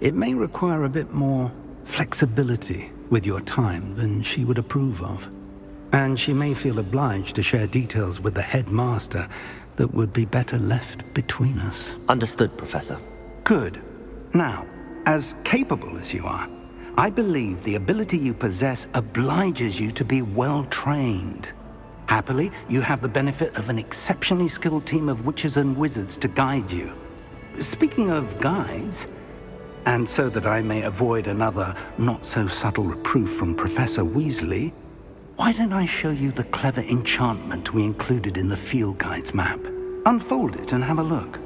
It may require a bit more flexibility with your time than she would approve of. And she may feel obliged to share details with the headmaster that would be better left between us. Understood, Professor. Good. Now, as capable as you are, I believe the ability you possess obliges you to be well-trained. Happily, you have the benefit of an exceptionally skilled team of witches and wizards to guide you. Speaking of guides, and so that I may avoid another not-so-subtle reproof from Professor Weasley, why don't I show you the clever enchantment we included in the field guide's map? Unfold it and have a look.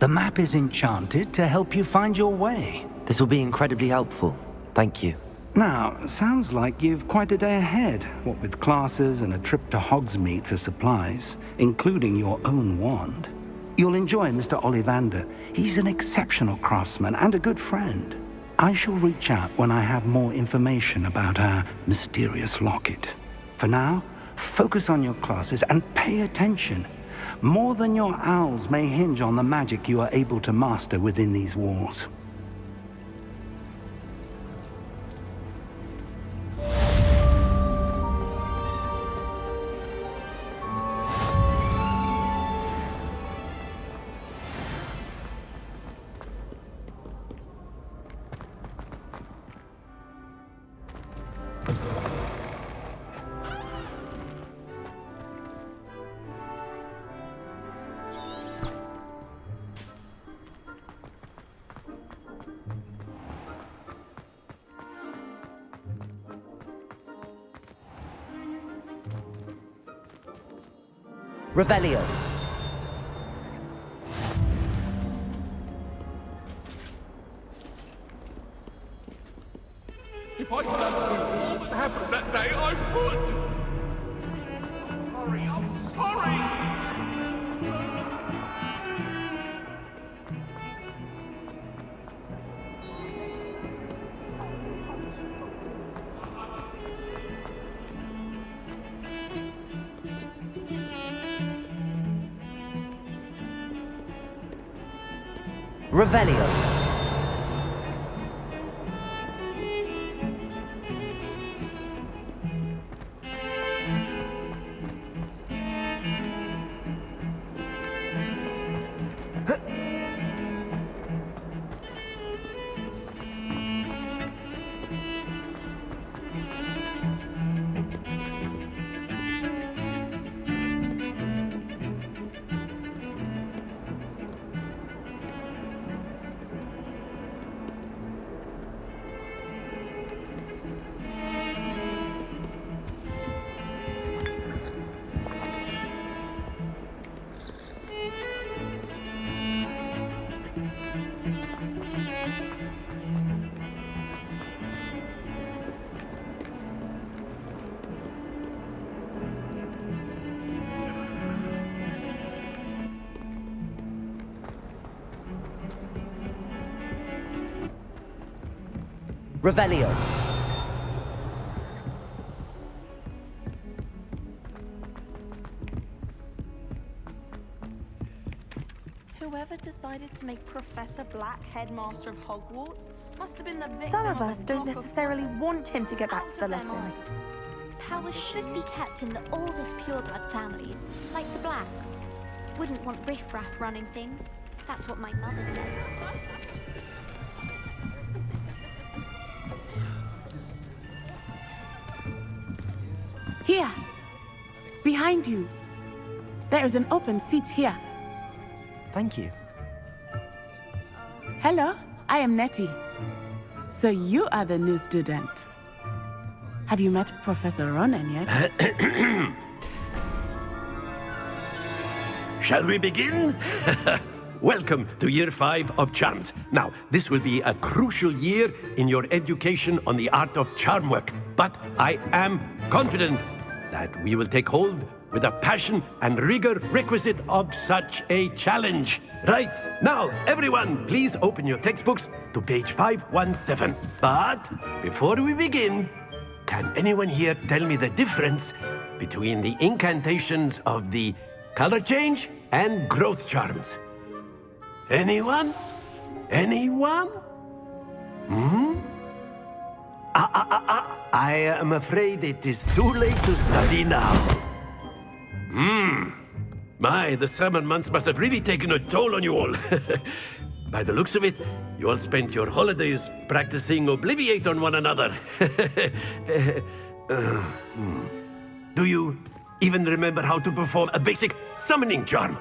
The map is enchanted to help you find your way. This will be incredibly helpful. Thank you. Now, sounds like you've quite a day ahead, what with classes and a trip to Hogsmeade for supplies, including your own wand. You'll enjoy Mr. Ollivander. He's an exceptional craftsman and a good friend. I shall reach out when I have more information about our mysterious locket. For now, focus on your classes and pay attention. More than your owls may hinge on the magic you are able to master within these walls. Revelio. If I could undo all that happened that day, I would! Sorry, I'm sorry! Revelio. Revelio. Whoever decided to make Professor Black headmaster of Hogwarts must have been the victim Some of a us don't block of necessarily horrors. want him to get back to the Out of their lesson. mind. Power should be kept in the oldest pureblood families, like the Blacks. Wouldn't want riffraff running things. That's what my mother said. Here. Behind you. There is an open seat here. Thank you. Hello, I am Nettie. So you are the new student. Have you met Professor Ronan yet? Shall we begin? Welcome to Year 5 of Charms. Now, this will be a crucial year in your education on the art of charm work. But I am confident that we will take hold with the passion and rigor requisite of such a challenge. Right, now, everyone, please open your textbooks to page 517. But before we begin, can anyone here tell me the difference between the incantations of the color change and growth charms? Anyone? Anyone? I am afraid it is too late to study now. My, the summer months must have really taken a toll on you all. By the looks of it, you all spent your holidays practicing Obliviate on one another. Do you even remember how to perform a basic summoning charm?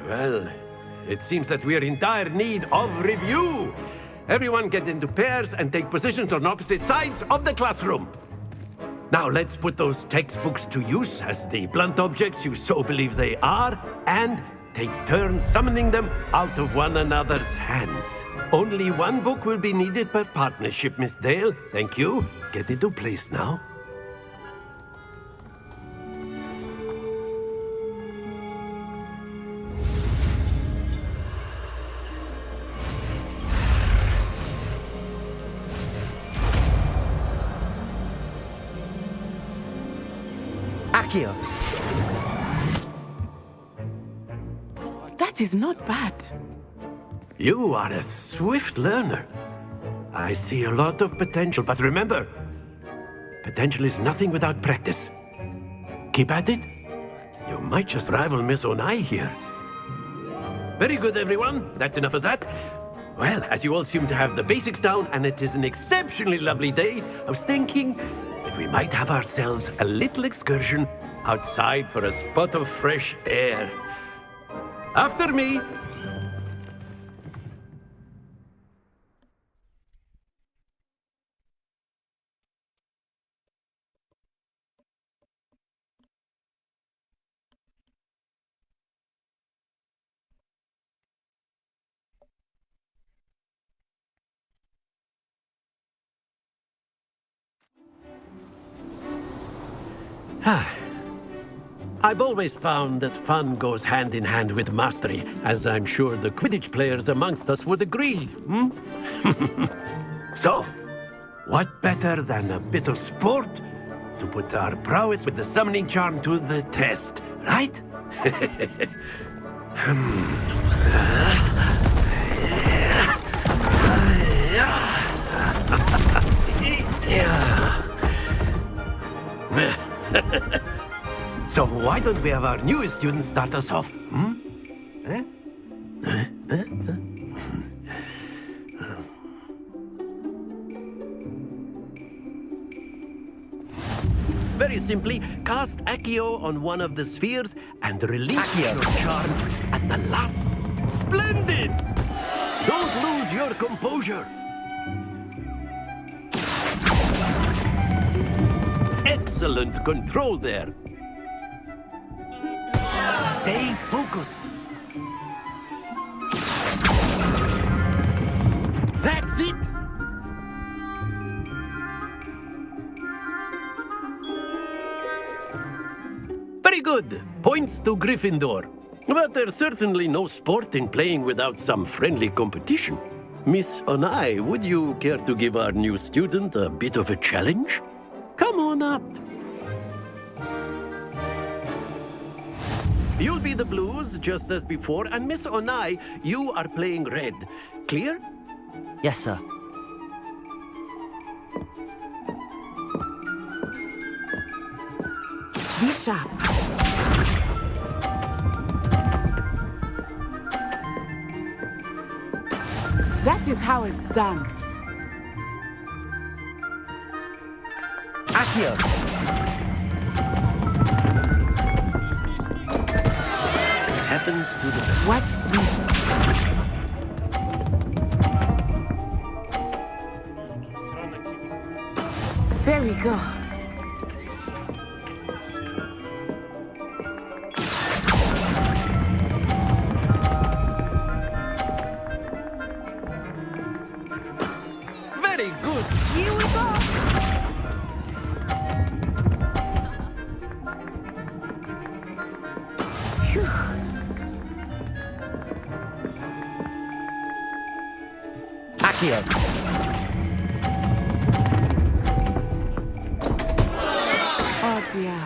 Well, it seems that we are in dire need of review. Everyone get into pairs and take positions on opposite sides of the classroom. Now let's put those textbooks to use as the blunt objects you so believe they are, and take turns summoning them out of one another's hands. Only one book will be needed per partnership, Miss Dale. Thank you. Get into place now. Accio. That is not bad. You are a swift learner. I see a lot of potential, but remember, potential is nothing without practice. Keep at it. You might just rival Miss Onai here. Very good, everyone. That's enough of that. Well, as you all seem to have the basics down, and it is an exceptionally lovely day, I was thinking that we might have ourselves a little excursion outside for a spot of fresh air. After me. I've always found that fun goes hand in hand with mastery, as I'm sure the Quidditch players amongst us would agree, So, what better than a bit of sport to put our prowess with the summoning charm to the test, right? So why don't we have our newest student start us off? Very simply, cast Accio on one of the spheres and release your charm at the last. Splendid! Don't lose your composure. Excellent control there. Stay focused. That's it. Very good. Points to Gryffindor. But there's certainly no sport in playing without some friendly competition. Miss Onai, would you care to give our new student a bit of a challenge? Come on up. You'll be the blues, just as before, and Miss Onai, you are playing red. Clear? Yes, sir. Be sharp. That is how it's done. Accio! Happens to the... Watch this. There we go. Very good. Here we go. Phew. Accio! Oh dear.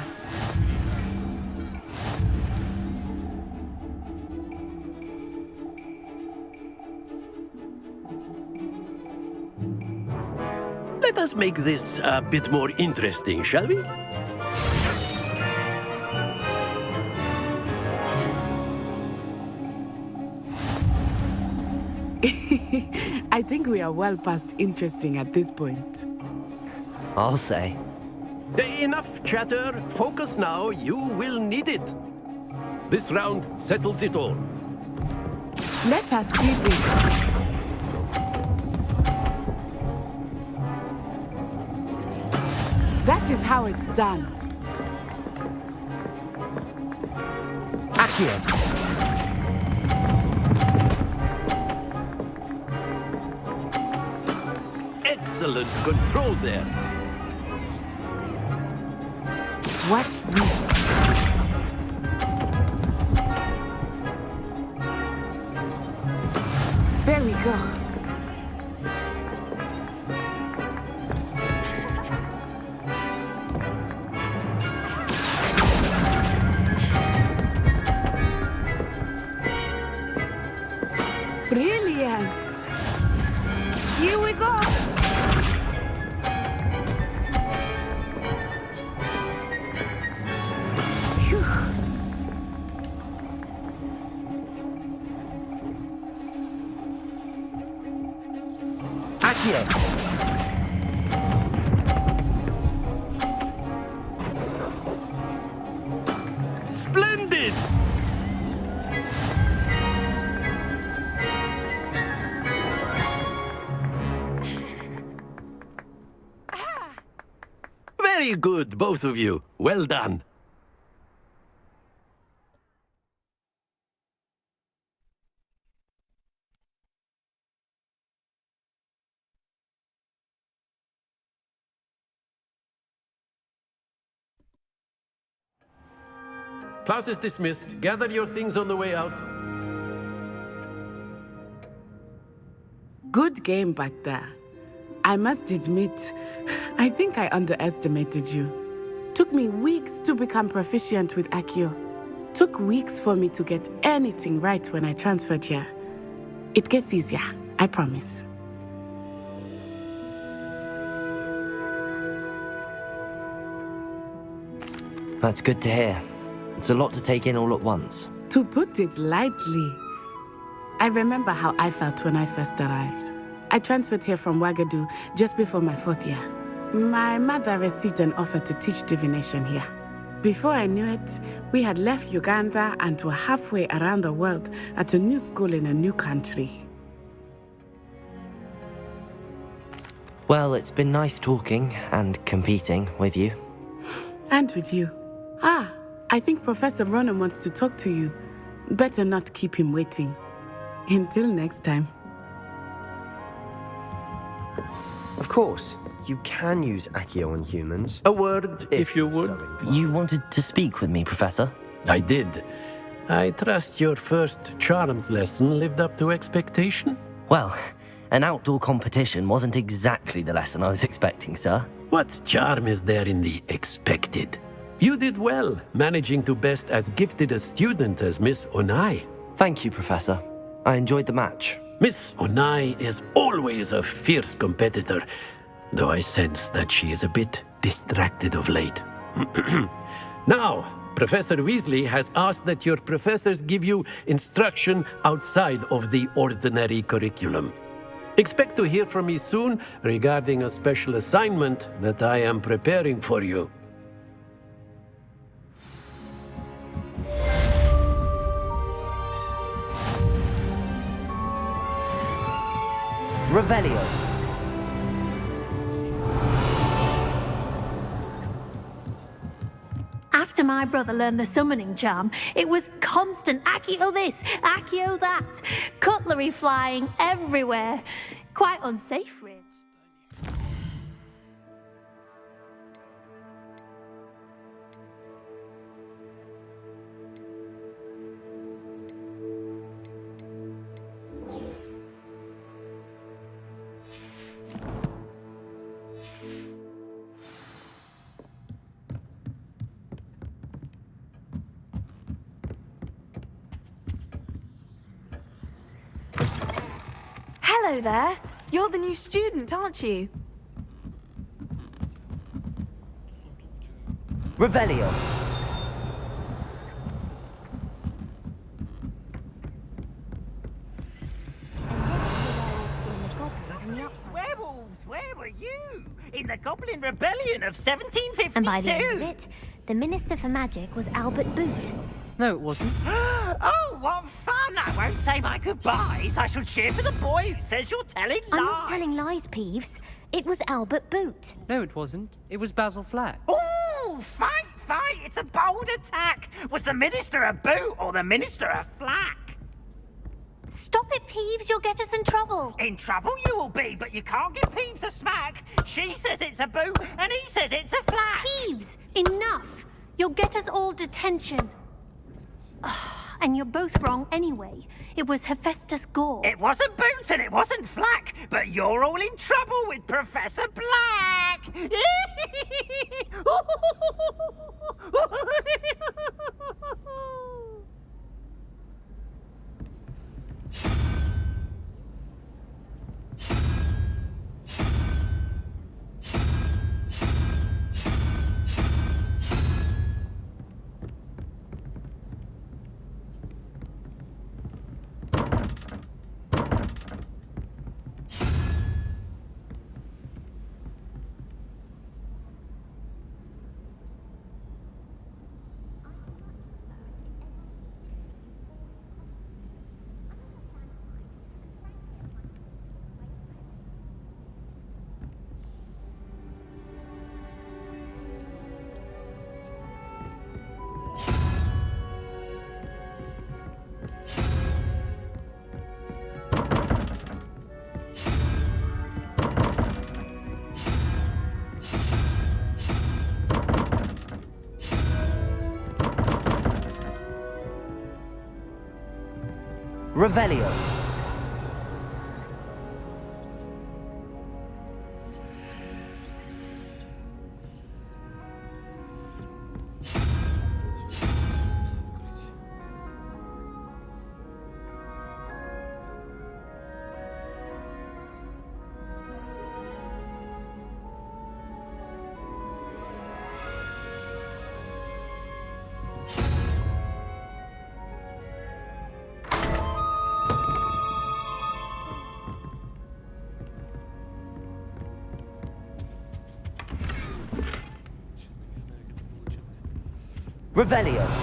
Let us make this a bit more interesting, shall we? I think we are well past interesting at this point. I'll say. Enough chatter. Focus now. You will need it. This round settles it all. Let us see this. That is how it's done. Accio! Excellent control there. Watch this. There we go. Brilliant. Here we go. Phew. Accio! Splendid! Very good, both of you. Well done. Class is dismissed. Gather your things on the way out. Good game back there. I must admit, I think I underestimated you. Took me weeks to become proficient with Accio. Took weeks for me to get anything right when I transferred here. It gets easier, I promise. That's good to hear. It's a lot to take in all at once. To put it lightly, I remember how I felt when I first arrived. I transferred here from Ouagadougou just before my 4th year. My mother received an offer to teach divination here. Before I knew it, we had left Uganda and were halfway around the world at a new school in a new country. Well, it's been nice talking and competing with you. And with you. Ah, I think Professor Ronan wants to talk to you. Better not keep him waiting. Until next time. Of course, you can use Accio on humans. A word, if you would. You wanted to speak with me, Professor? I did. I trust your first charms lesson lived up to expectation? Well, an outdoor competition wasn't exactly the lesson I was expecting, sir. What charm is there in the expected? You did well, managing to best as gifted a student as Miss Onai. Thank you, Professor. I enjoyed the match. Miss Onai is always a fierce competitor, though I sense that she is a bit distracted of late. Now, Professor Weasley has asked that your professors give you instruction outside of the ordinary curriculum. Expect to hear from me soon regarding a special assignment that I am preparing for you. Revelio. After my brother learned the summoning charm, it was constant Accio this, Accio that, cutlery flying everywhere. Quite unsafe, really. Hello there. You're the new student, aren't you? Revelio. Werewolves, where were you? In the Goblin Rebellion of 1752? And by the end of it, the Minister for Magic was Albert Boot. No, it wasn't. Oh, what fun! I won't say my goodbyes. I shall cheer for the boy who says you're telling lies. I'm not telling lies, Peeves. It was Albert Boot. No, it wasn't. It was Basil Flack. Ooh, fight, fight! It's a bold attack. Was the Minister a boot or the Minister a flack? Stop it, Peeves. You'll get us in trouble. In trouble you will be, but you can't give Peeves a smack. She says it's a boot and he says it's a flack. Peeves, enough. You'll get us all detention. And you're both wrong anyway. It was Hephaestus Gore. It wasn't Boot and it wasn't Flack, but you're all in trouble with Professor Black! Revelio. Revelio.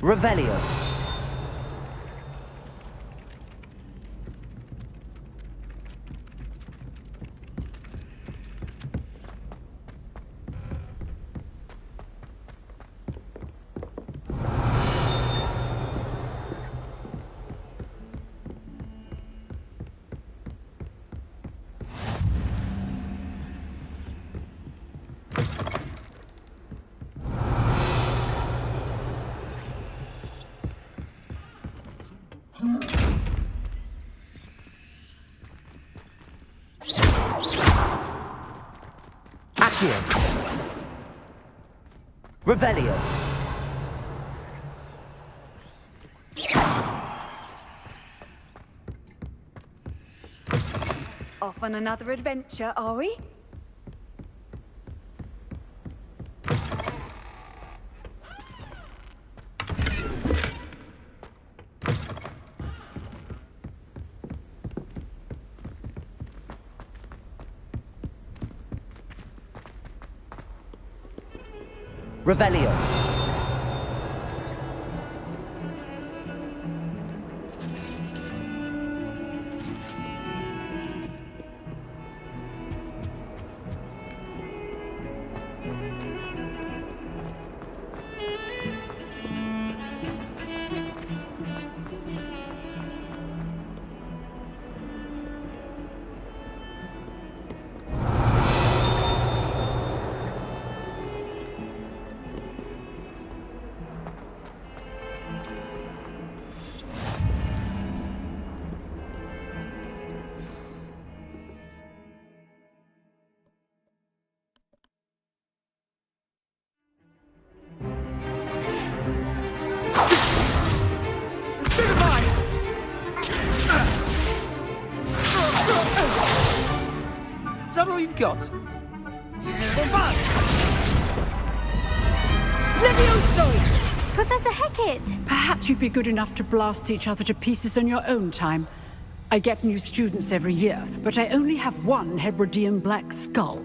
Revelio. Revelio. Off on another adventure, are we? Revelio. Is that all you've got? Levioso! Professor Hecat! Perhaps you'd be good enough to blast each other to pieces on your own time. I get new students every year, but I only have one Hebridean black skull.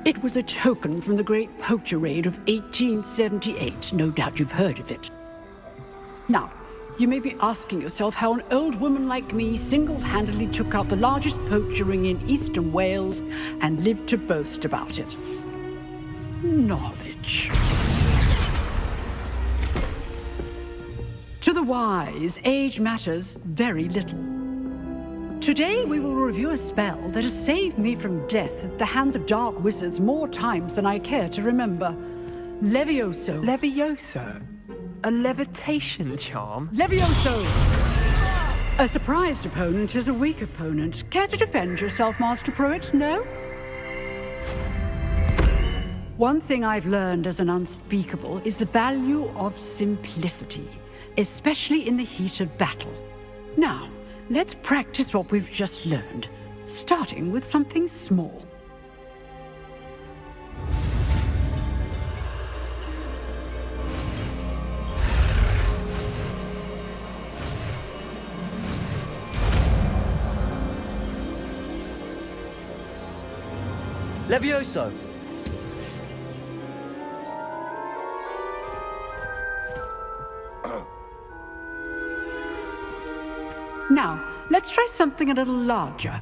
It was a token from the Great Poacher Raid of 1878. No doubt you've heard of it. Now, you may be asking yourself how an old woman like me single-handedly took out the largest poacher ring in eastern Wales and lived to boast about it. Knowledge. To the wise, age matters very little. Today we will review a spell that has saved me from death at the hands of dark wizards more times than I care to remember. Levioso. Levioso? A levitation charm? Levioso! A surprised opponent is a weak opponent. Care to defend yourself, Master Pruitt? No? One thing I've learned as an unspeakable is the value of simplicity, especially in the heat of battle. Now, let's practice what we've just learned, starting with something small. Levioso. Now, let's try something a little larger.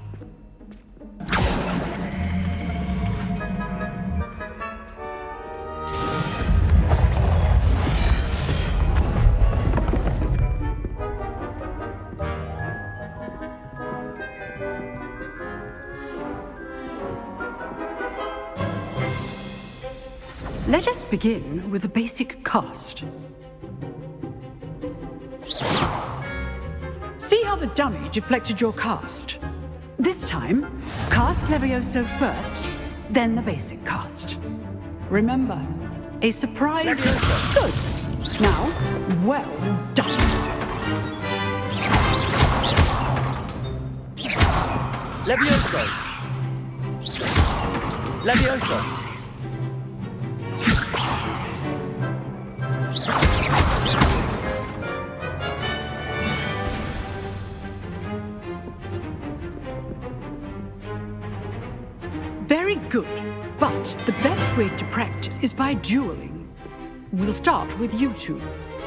Let us begin with a basic cast. See how the dummy deflected your cast? This time, cast Levioso first, then the basic cast. Remember, a surprise... Levioso. Good. Now, well done. Levioso. Levioso. Very good, but the best way to practice is by dueling. we'll start with you two.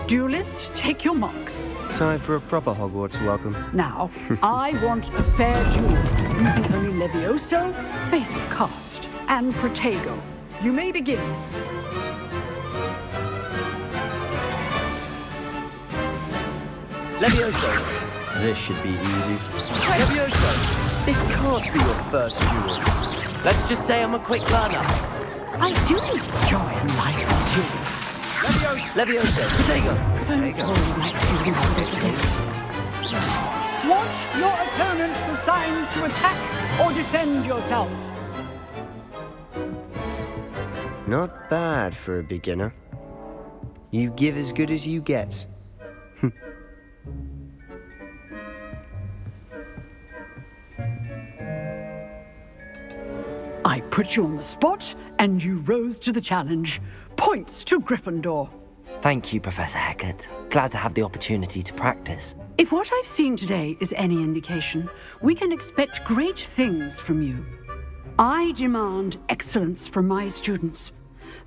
Duelists, take your marks. Time for a proper Hogwarts welcome. Now, I want a fair duel, using only Levioso, basic cast, and Protego. You may begin. Levioso. This should be easy. Levioso, this can't be your first duel. Let's just say I'm a quick learner. I do enjoy a lively duel. Levioso, Protego. Watch your opponent for signs to attack or defend yourself. Not bad for a beginner. You give as good as you get. I put you on the spot, and you rose to the challenge. Points to Gryffindor. Thank you, Professor Hecat. Glad to have the opportunity to practice. If what I've seen today is any indication, we can expect great things from you. I demand excellence from my students.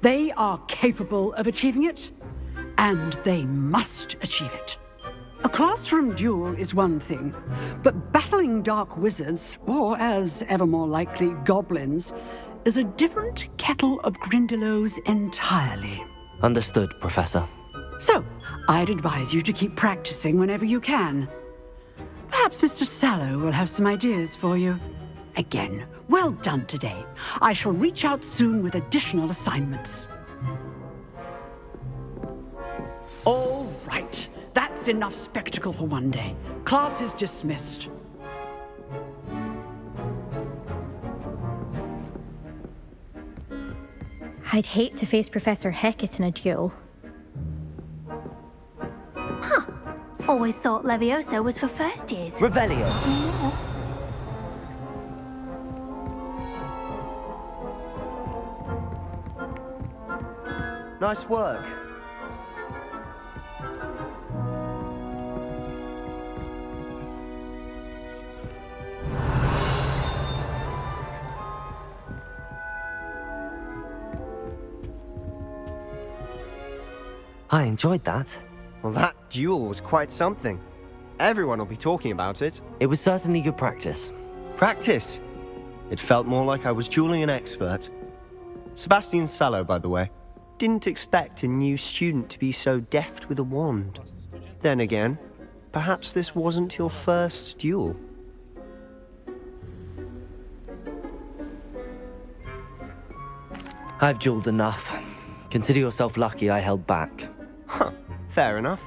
They are capable of achieving it, and they must achieve it. A classroom duel is one thing, but battling dark wizards, or as ever more likely, goblins, is a different kettle of Grindylows entirely. Understood, Professor. So, I'd advise you to keep practicing whenever you can. Perhaps Mr. Sallow will have some ideas for you. Again, well done today. I shall reach out soon with additional assignments. All right. That's enough spectacle for one day. Class is dismissed. I'd hate to face Professor Hecat in a duel. Huh. Always thought Levioso was for first years. Revelio. Nice work. I enjoyed that. Well, that duel was quite something. Everyone will be talking about it. It was certainly good practice. Practice? It felt more like I was dueling an expert. Sebastian Sallow, by the way. Didn't expect a new student to be so deft with a wand. Then again, perhaps this wasn't your first duel. I've dueled enough. Consider yourself lucky I held back. Huh, fair enough.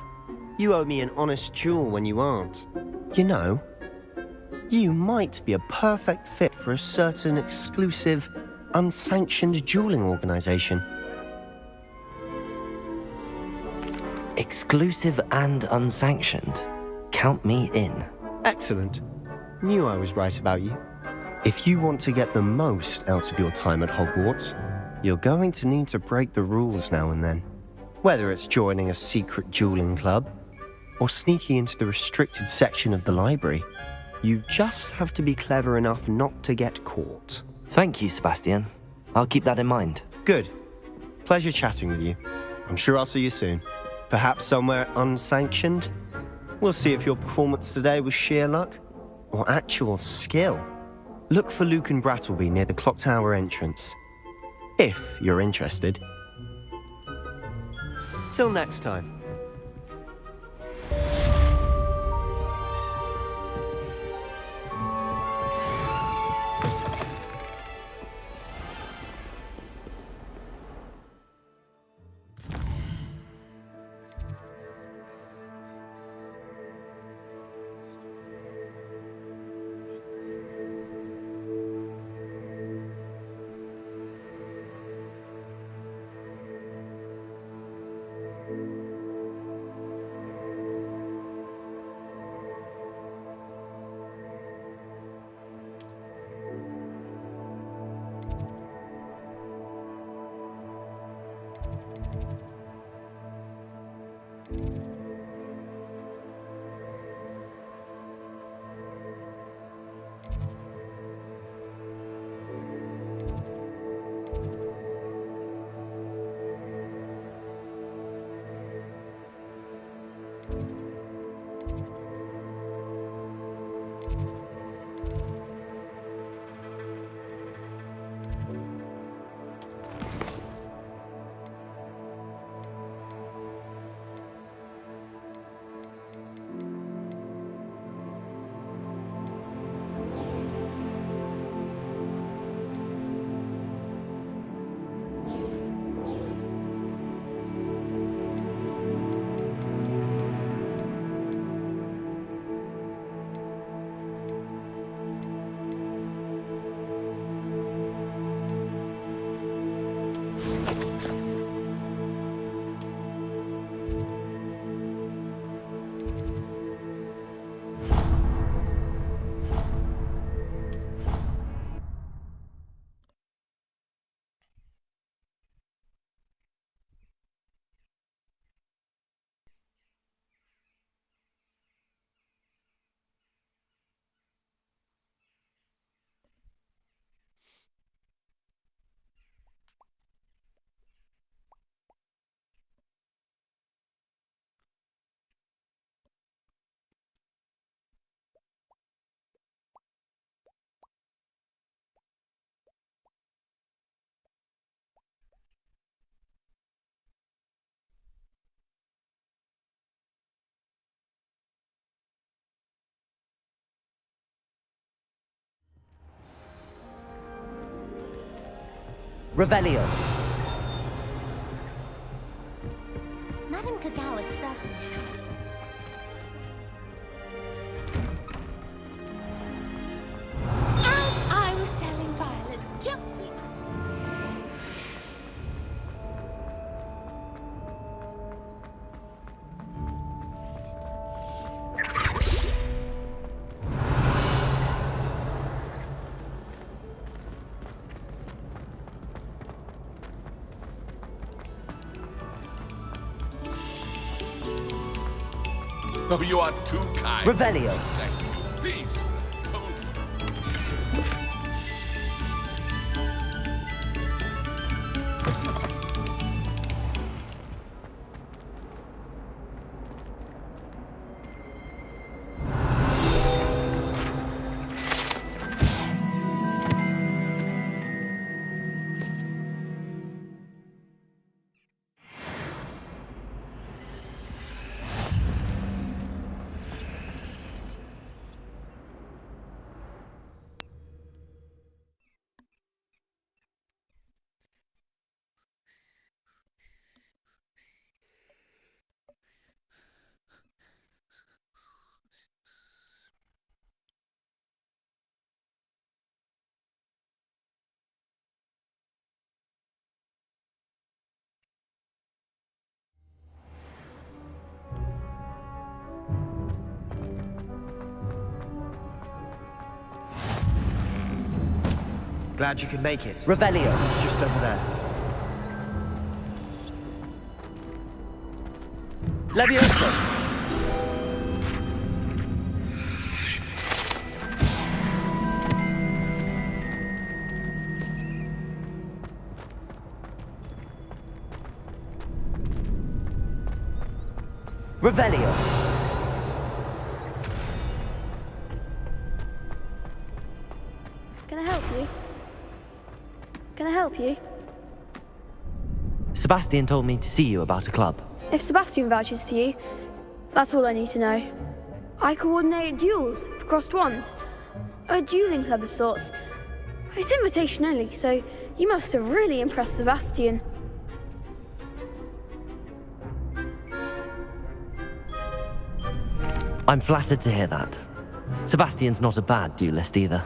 You owe me an honest duel when you aren't. You know, you might be a perfect fit for a certain exclusive, unsanctioned dueling organization. Exclusive and unsanctioned. Count me in. Excellent. Knew I was right about you. If you want to get the most out of your time at Hogwarts, you're going to need to break the rules now and then. Whether it's joining a secret dueling club, or sneaking into the restricted section of the library, you just have to be clever enough not to get caught. Thank you, Sebastian. I'll keep that in mind. Good. Pleasure chatting with you. I'm sure I'll see you soon. Perhaps somewhere unsanctioned? We'll see if your performance today was sheer luck, or actual skill. Look for Luke and Brattleby near the clock tower entrance. If you're interested. Till next time. Revelio. Madam Kagawa, sir. As I was telling Violet just the... Oh, you are too kind. Revelio. Thank you. Please. Glad you could make it. Revelio. It's just over there. Levioso. Revelio. Can I help you? Can I help you? Sebastian told me to see you about a club. If Sebastian vouches for you, that's all I need to know. I coordinate duels for crossed wands. A dueling club of sorts. It's invitation only, so you must have really impressed Sebastian. I'm flattered to hear that. Sebastian's not a bad duelist either.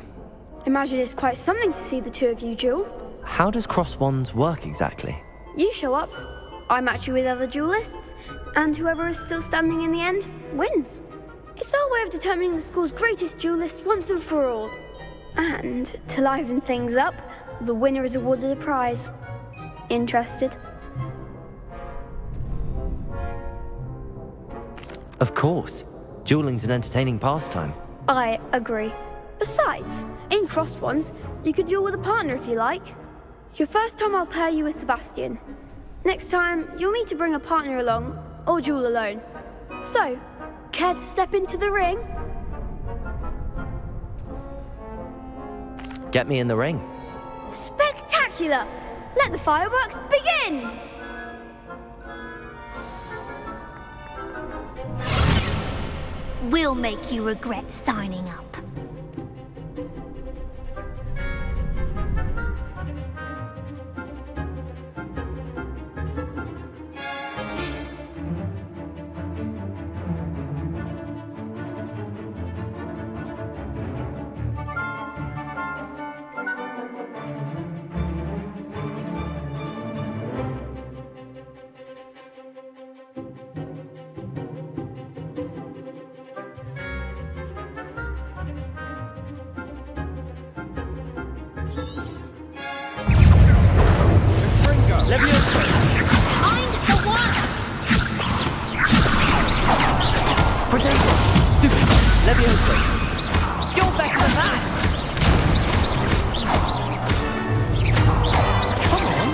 Imagine it's quite something to see the two of you duel. How does cross wands work exactly? You show up, I match you with other duelists, and whoever is still standing in the end wins. It's our way of determining the school's greatest duelist once and for all. And to liven things up, the winner is awarded a prize. Interested? Of course. Dueling's an entertaining pastime. I agree. Besides, in crossed ones, you could duel with a partner if you like. Your first time I'll pair you with Sebastian. Next time, you'll need to bring a partner along, or duel alone. So, care to step into the ring? Get me in the ring. Spectacular! Let the fireworks begin! We'll make you regret signing up. Find the one! Potato! Stupid! Levioso! You're better than that! Come on!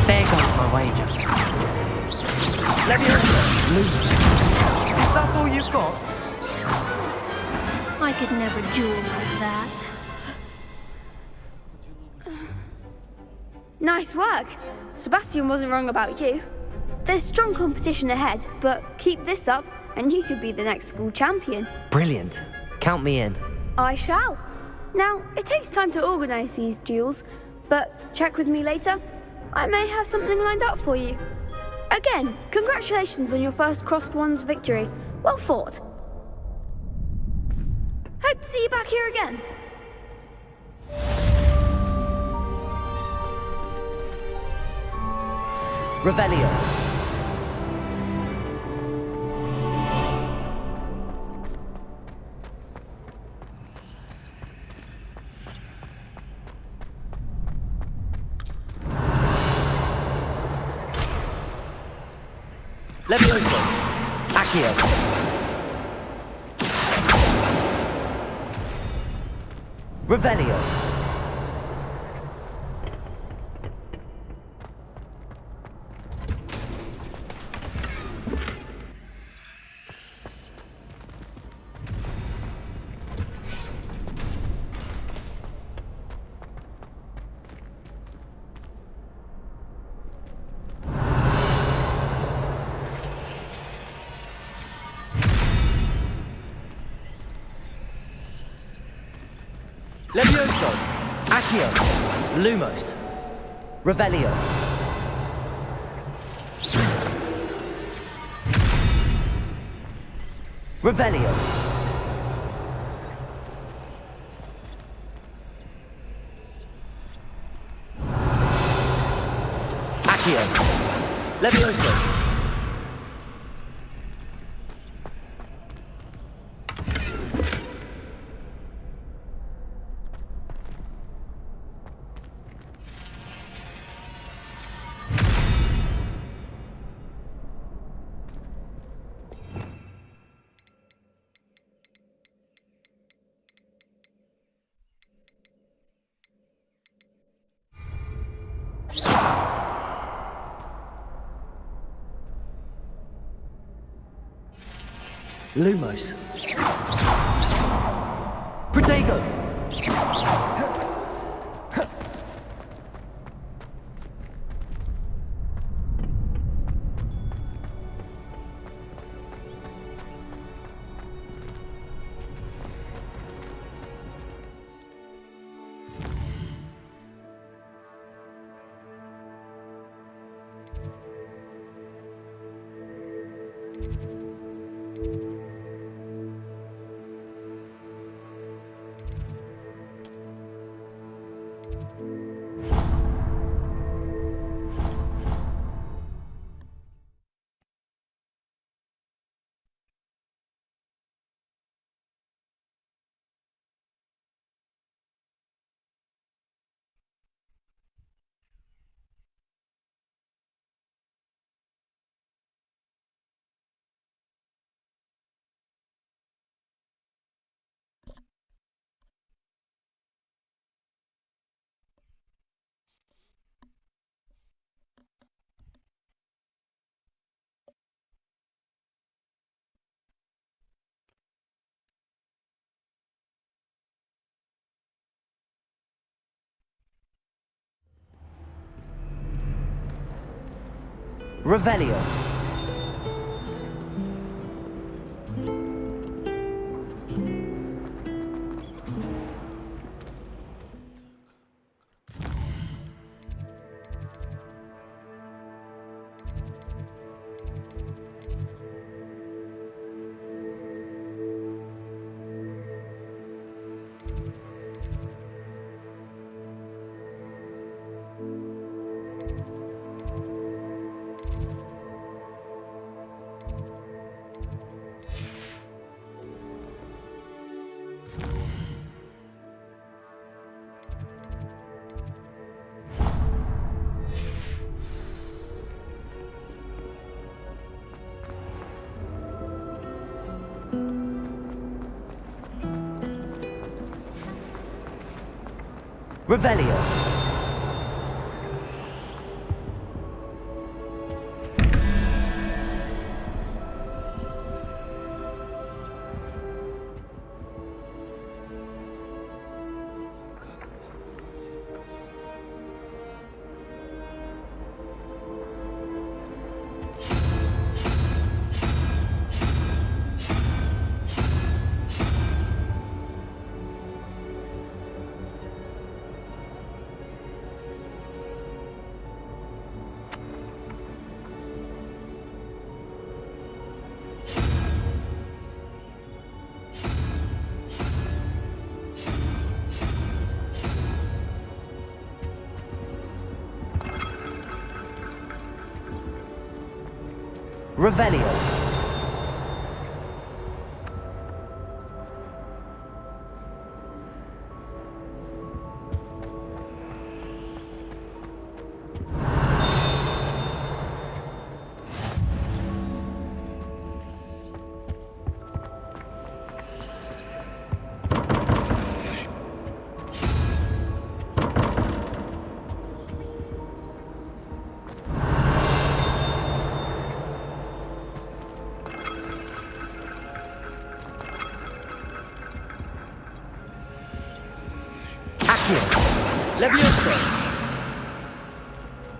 There goes my wager. Levioso! Lose. Is that all you've got? I could never duel like that. Nice work! Sebastian wasn't wrong about you. There's strong competition ahead, but keep this up and you could be the next school champion. Brilliant. Count me in. I shall. Now, it takes time to organise these duels, but check with me later. I may have something lined up for you. Again, congratulations on your first Crossed Wands victory. Well fought. Hope to see you back here again. Revelio. Levioso. Accio. Revelio. Levioso, Accio, Lumos, Revelio. Revelio. Accio, Levioso. Lumos. Protego. Revelio. Revelio. Revelio. Levioso.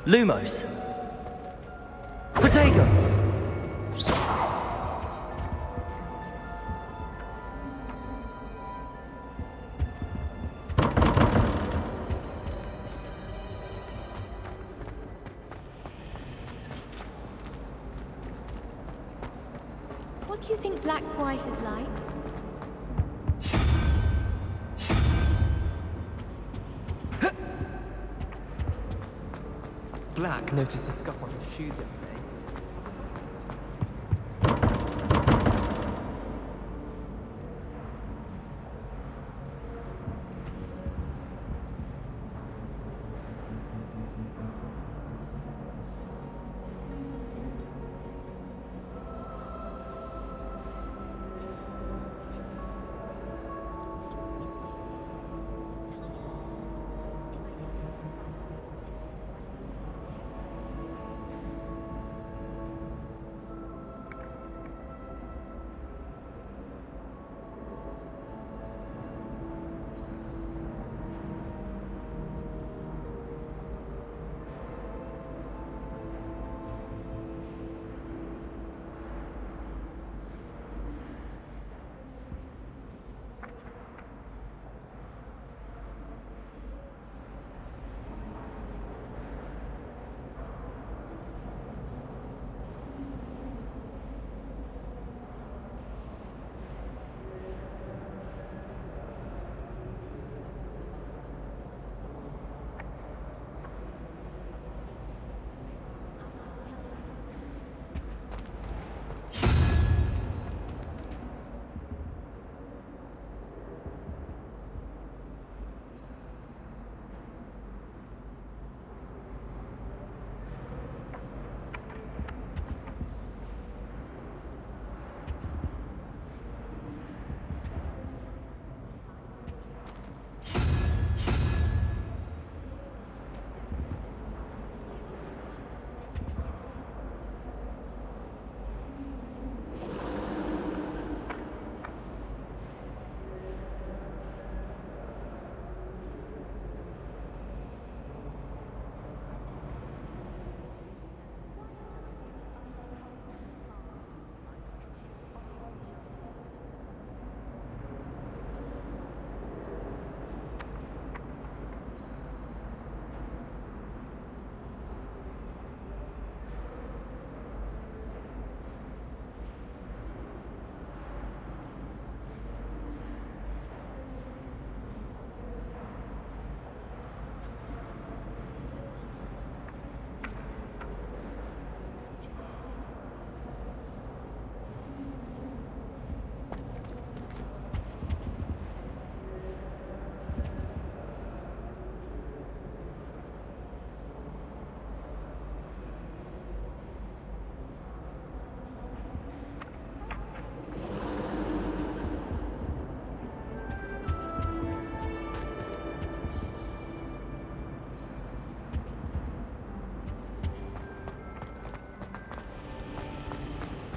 Lumos. Protego. What do you think Black's wife is like? Black noticed the scuff on his shoes the other day.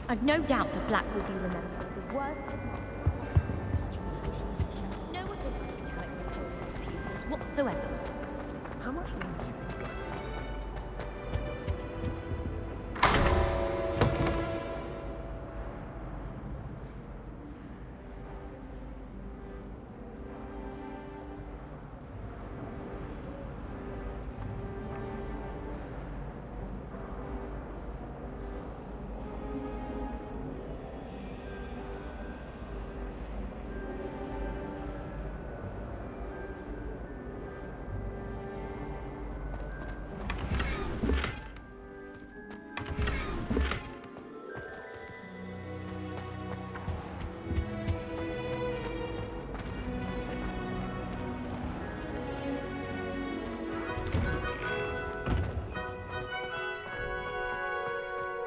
I've no doubt that Black will be remembered. The worst no one could possibly have it with his pupils whatsoever. How much longer do you think you've got?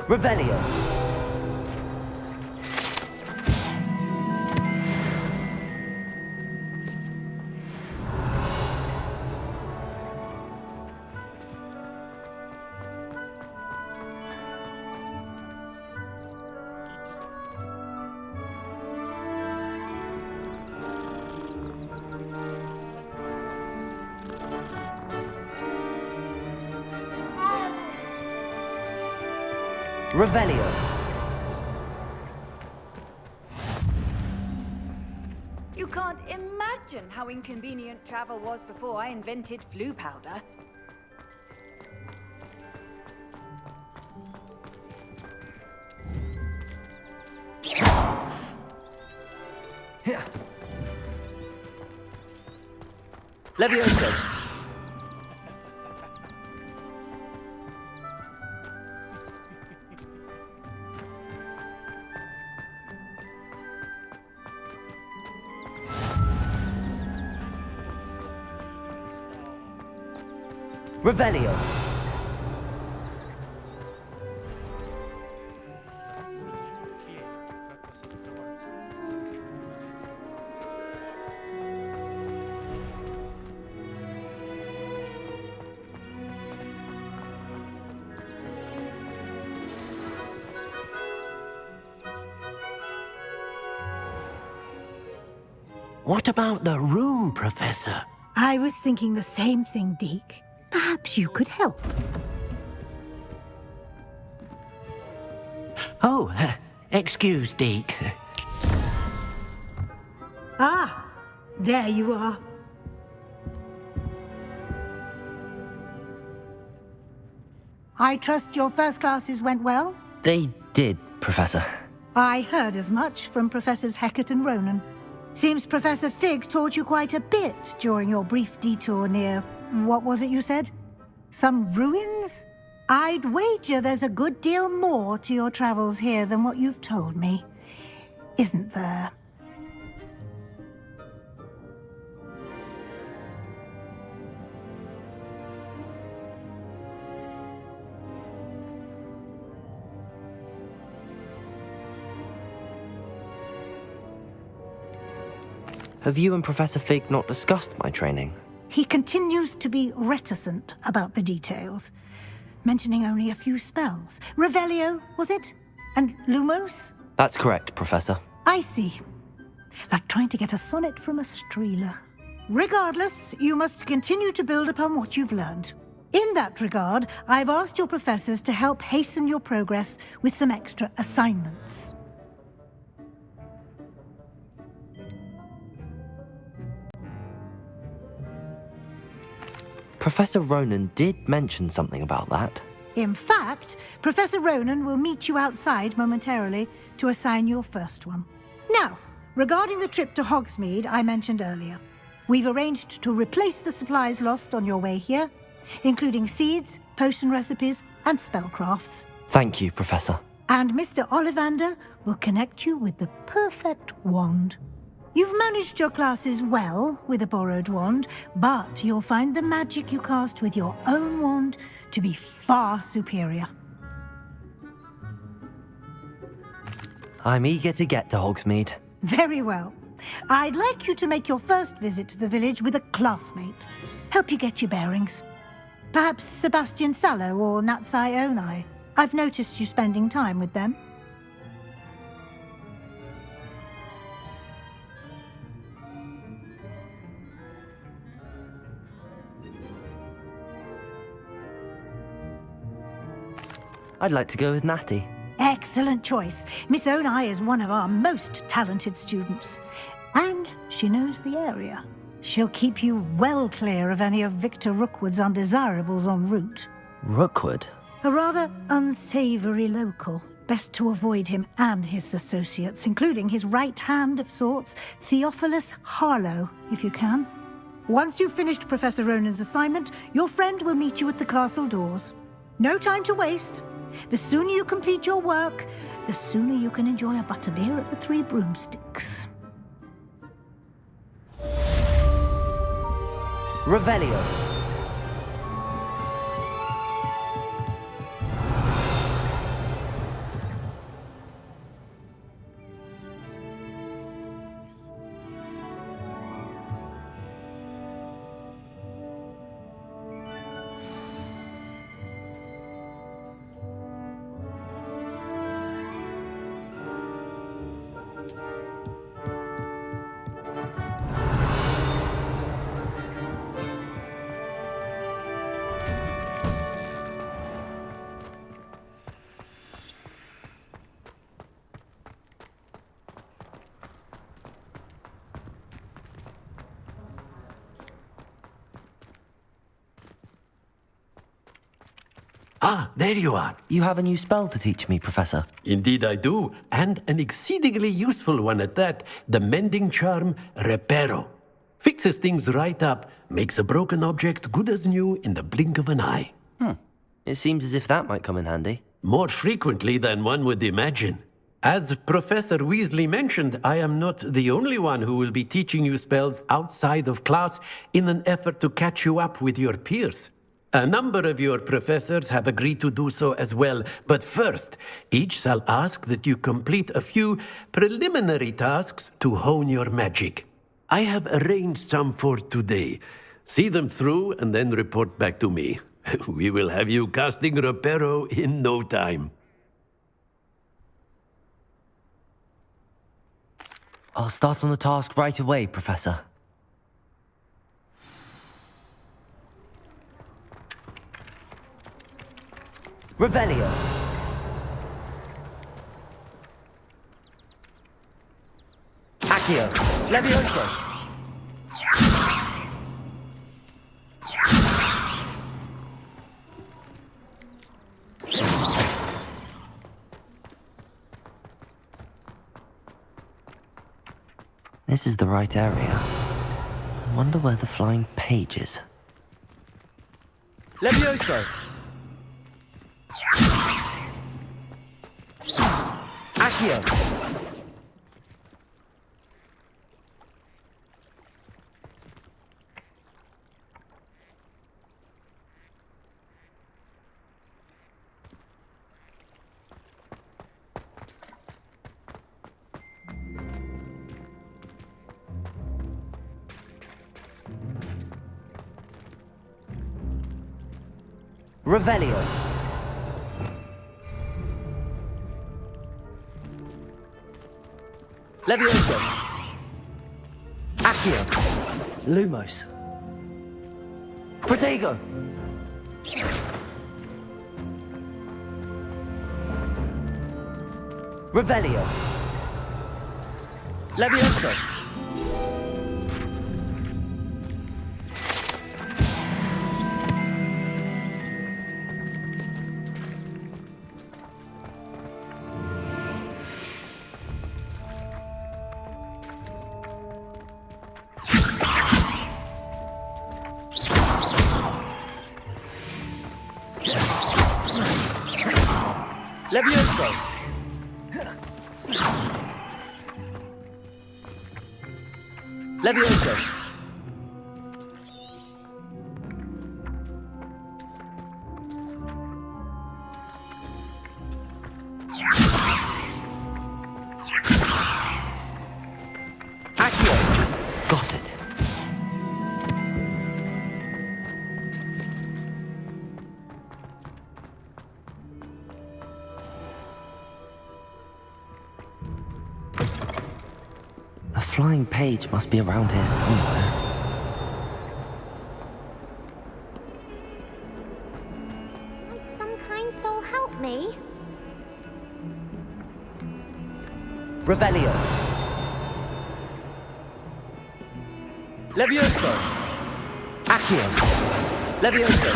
Revelio. Revelio. You can't imagine how inconvenient travel was before I invented flu powder. Levioso. Revelio. What about the room, Professor? I was thinking the same thing, Deke. Perhaps you could help. Oh, excuse, Deke. Ah, there you are. I trust your first classes went well? They did, Professor. I heard as much from Professors Hecat and Ronan. Seems Professor Fig taught you quite a bit during your brief detour near... what was it you said? Some ruins? I'd wager there's a good deal more to your travels here than what you've told me. Isn't there? Have you and Professor Fig not discussed my training? He continues to be reticent about the details, mentioning only a few spells. Revelio, was it? And Lumos? That's correct, Professor. I see. Like trying to get a sonnet from a streeler. Regardless, you must continue to build upon what you've learned. In that regard, I've asked your professors to help hasten your progress with some extra assignments. Professor Ronan did mention something about that. In fact, Professor Ronan will meet you outside momentarily to assign your first one. Now, regarding the trip to Hogsmeade I mentioned earlier, we've arranged to replace the supplies lost on your way here, including seeds, potion recipes, and spellcrafts. Thank you, Professor. And Mr. Ollivander will connect you with the perfect wand. You've managed your classes well with a borrowed wand, but you'll find the magic you cast with your own wand to be far superior. I'm eager to get to Hogsmeade. Very well. I'd like you to make your first visit to the village with a classmate. Help you get your bearings. Perhaps Sebastian Sallow or Natsai Onai. I've noticed you spending time with them. I'd like to go with Natty. Excellent choice. Miss Onai is one of our most talented students. And she knows the area. She'll keep you well clear of any of Victor Rookwood's undesirables en route. Rookwood? A rather unsavory local. Best to avoid him and his associates, including his right hand of sorts, Theophilus Harlow, if you can. Once you've finished Professor Ronan's assignment, your friend will meet you at the castle doors. No time to waste. The sooner you complete your work, the sooner you can enjoy a butterbeer at the Three Broomsticks. Revelio. Ah, there you are. You have a new spell to teach me, Professor. Indeed I do, and an exceedingly useful one at that. The mending charm, Reparo. Fixes things right up, makes a broken object good as new in the blink of an eye. It seems as if that might come in handy. More frequently than one would imagine. As Professor Weasley mentioned, I am not the only one who will be teaching you spells outside of class in an effort to catch you up with your peers. A number of your professors have agreed to do so as well, but first, each shall ask that you complete a few preliminary tasks to hone your magic. I have arranged some for today. See them through and then report back to me. We will have you casting Reparo in no time. I'll start on the task right away, Professor. Revelio. Accio. Levioso. This is the right area. I wonder where the flying page is. Levioso. Accio. Revelio. Levioso. Accio. Lumos. Protego. Revelio. Levioso. Levioso. Levioso. Accio. Got it. A flying page must be around here somewhere. Some kind kind soul help me? Revelio. Levioso. Accio. Levioso.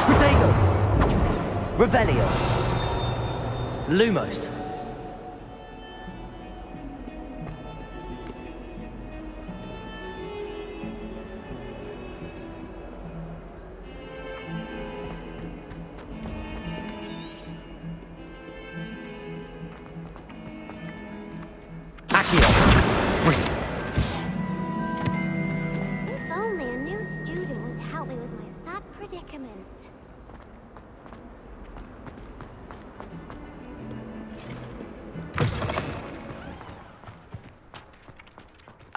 Protego. Revelio. Lumos. If only a new student would help me with my sad predicament.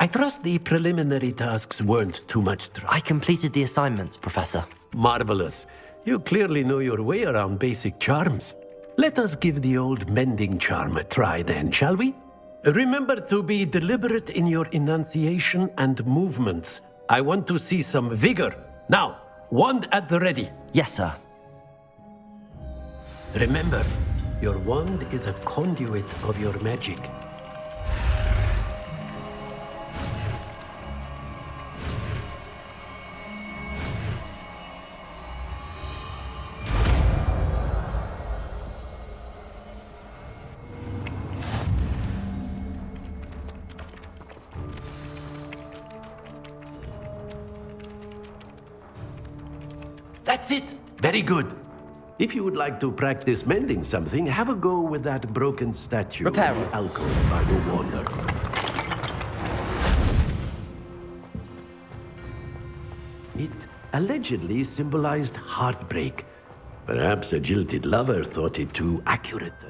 I trust the preliminary tasks weren't too much trouble. I completed the assignments, Professor. Marvelous. You clearly know your way around basic charms. Let us give the old mending charm a try then, shall we? Remember to be deliberate in your enunciation and movements. I want to see some vigor. Now, wand at the ready. Yes, sir. Remember, your wand is a conduit of your magic. That's it. Very good. If you would like to practice mending something, have a go with that broken statue in the alcove by the water. It allegedly symbolized heartbreak. Perhaps a jilted lover thought it too accurate.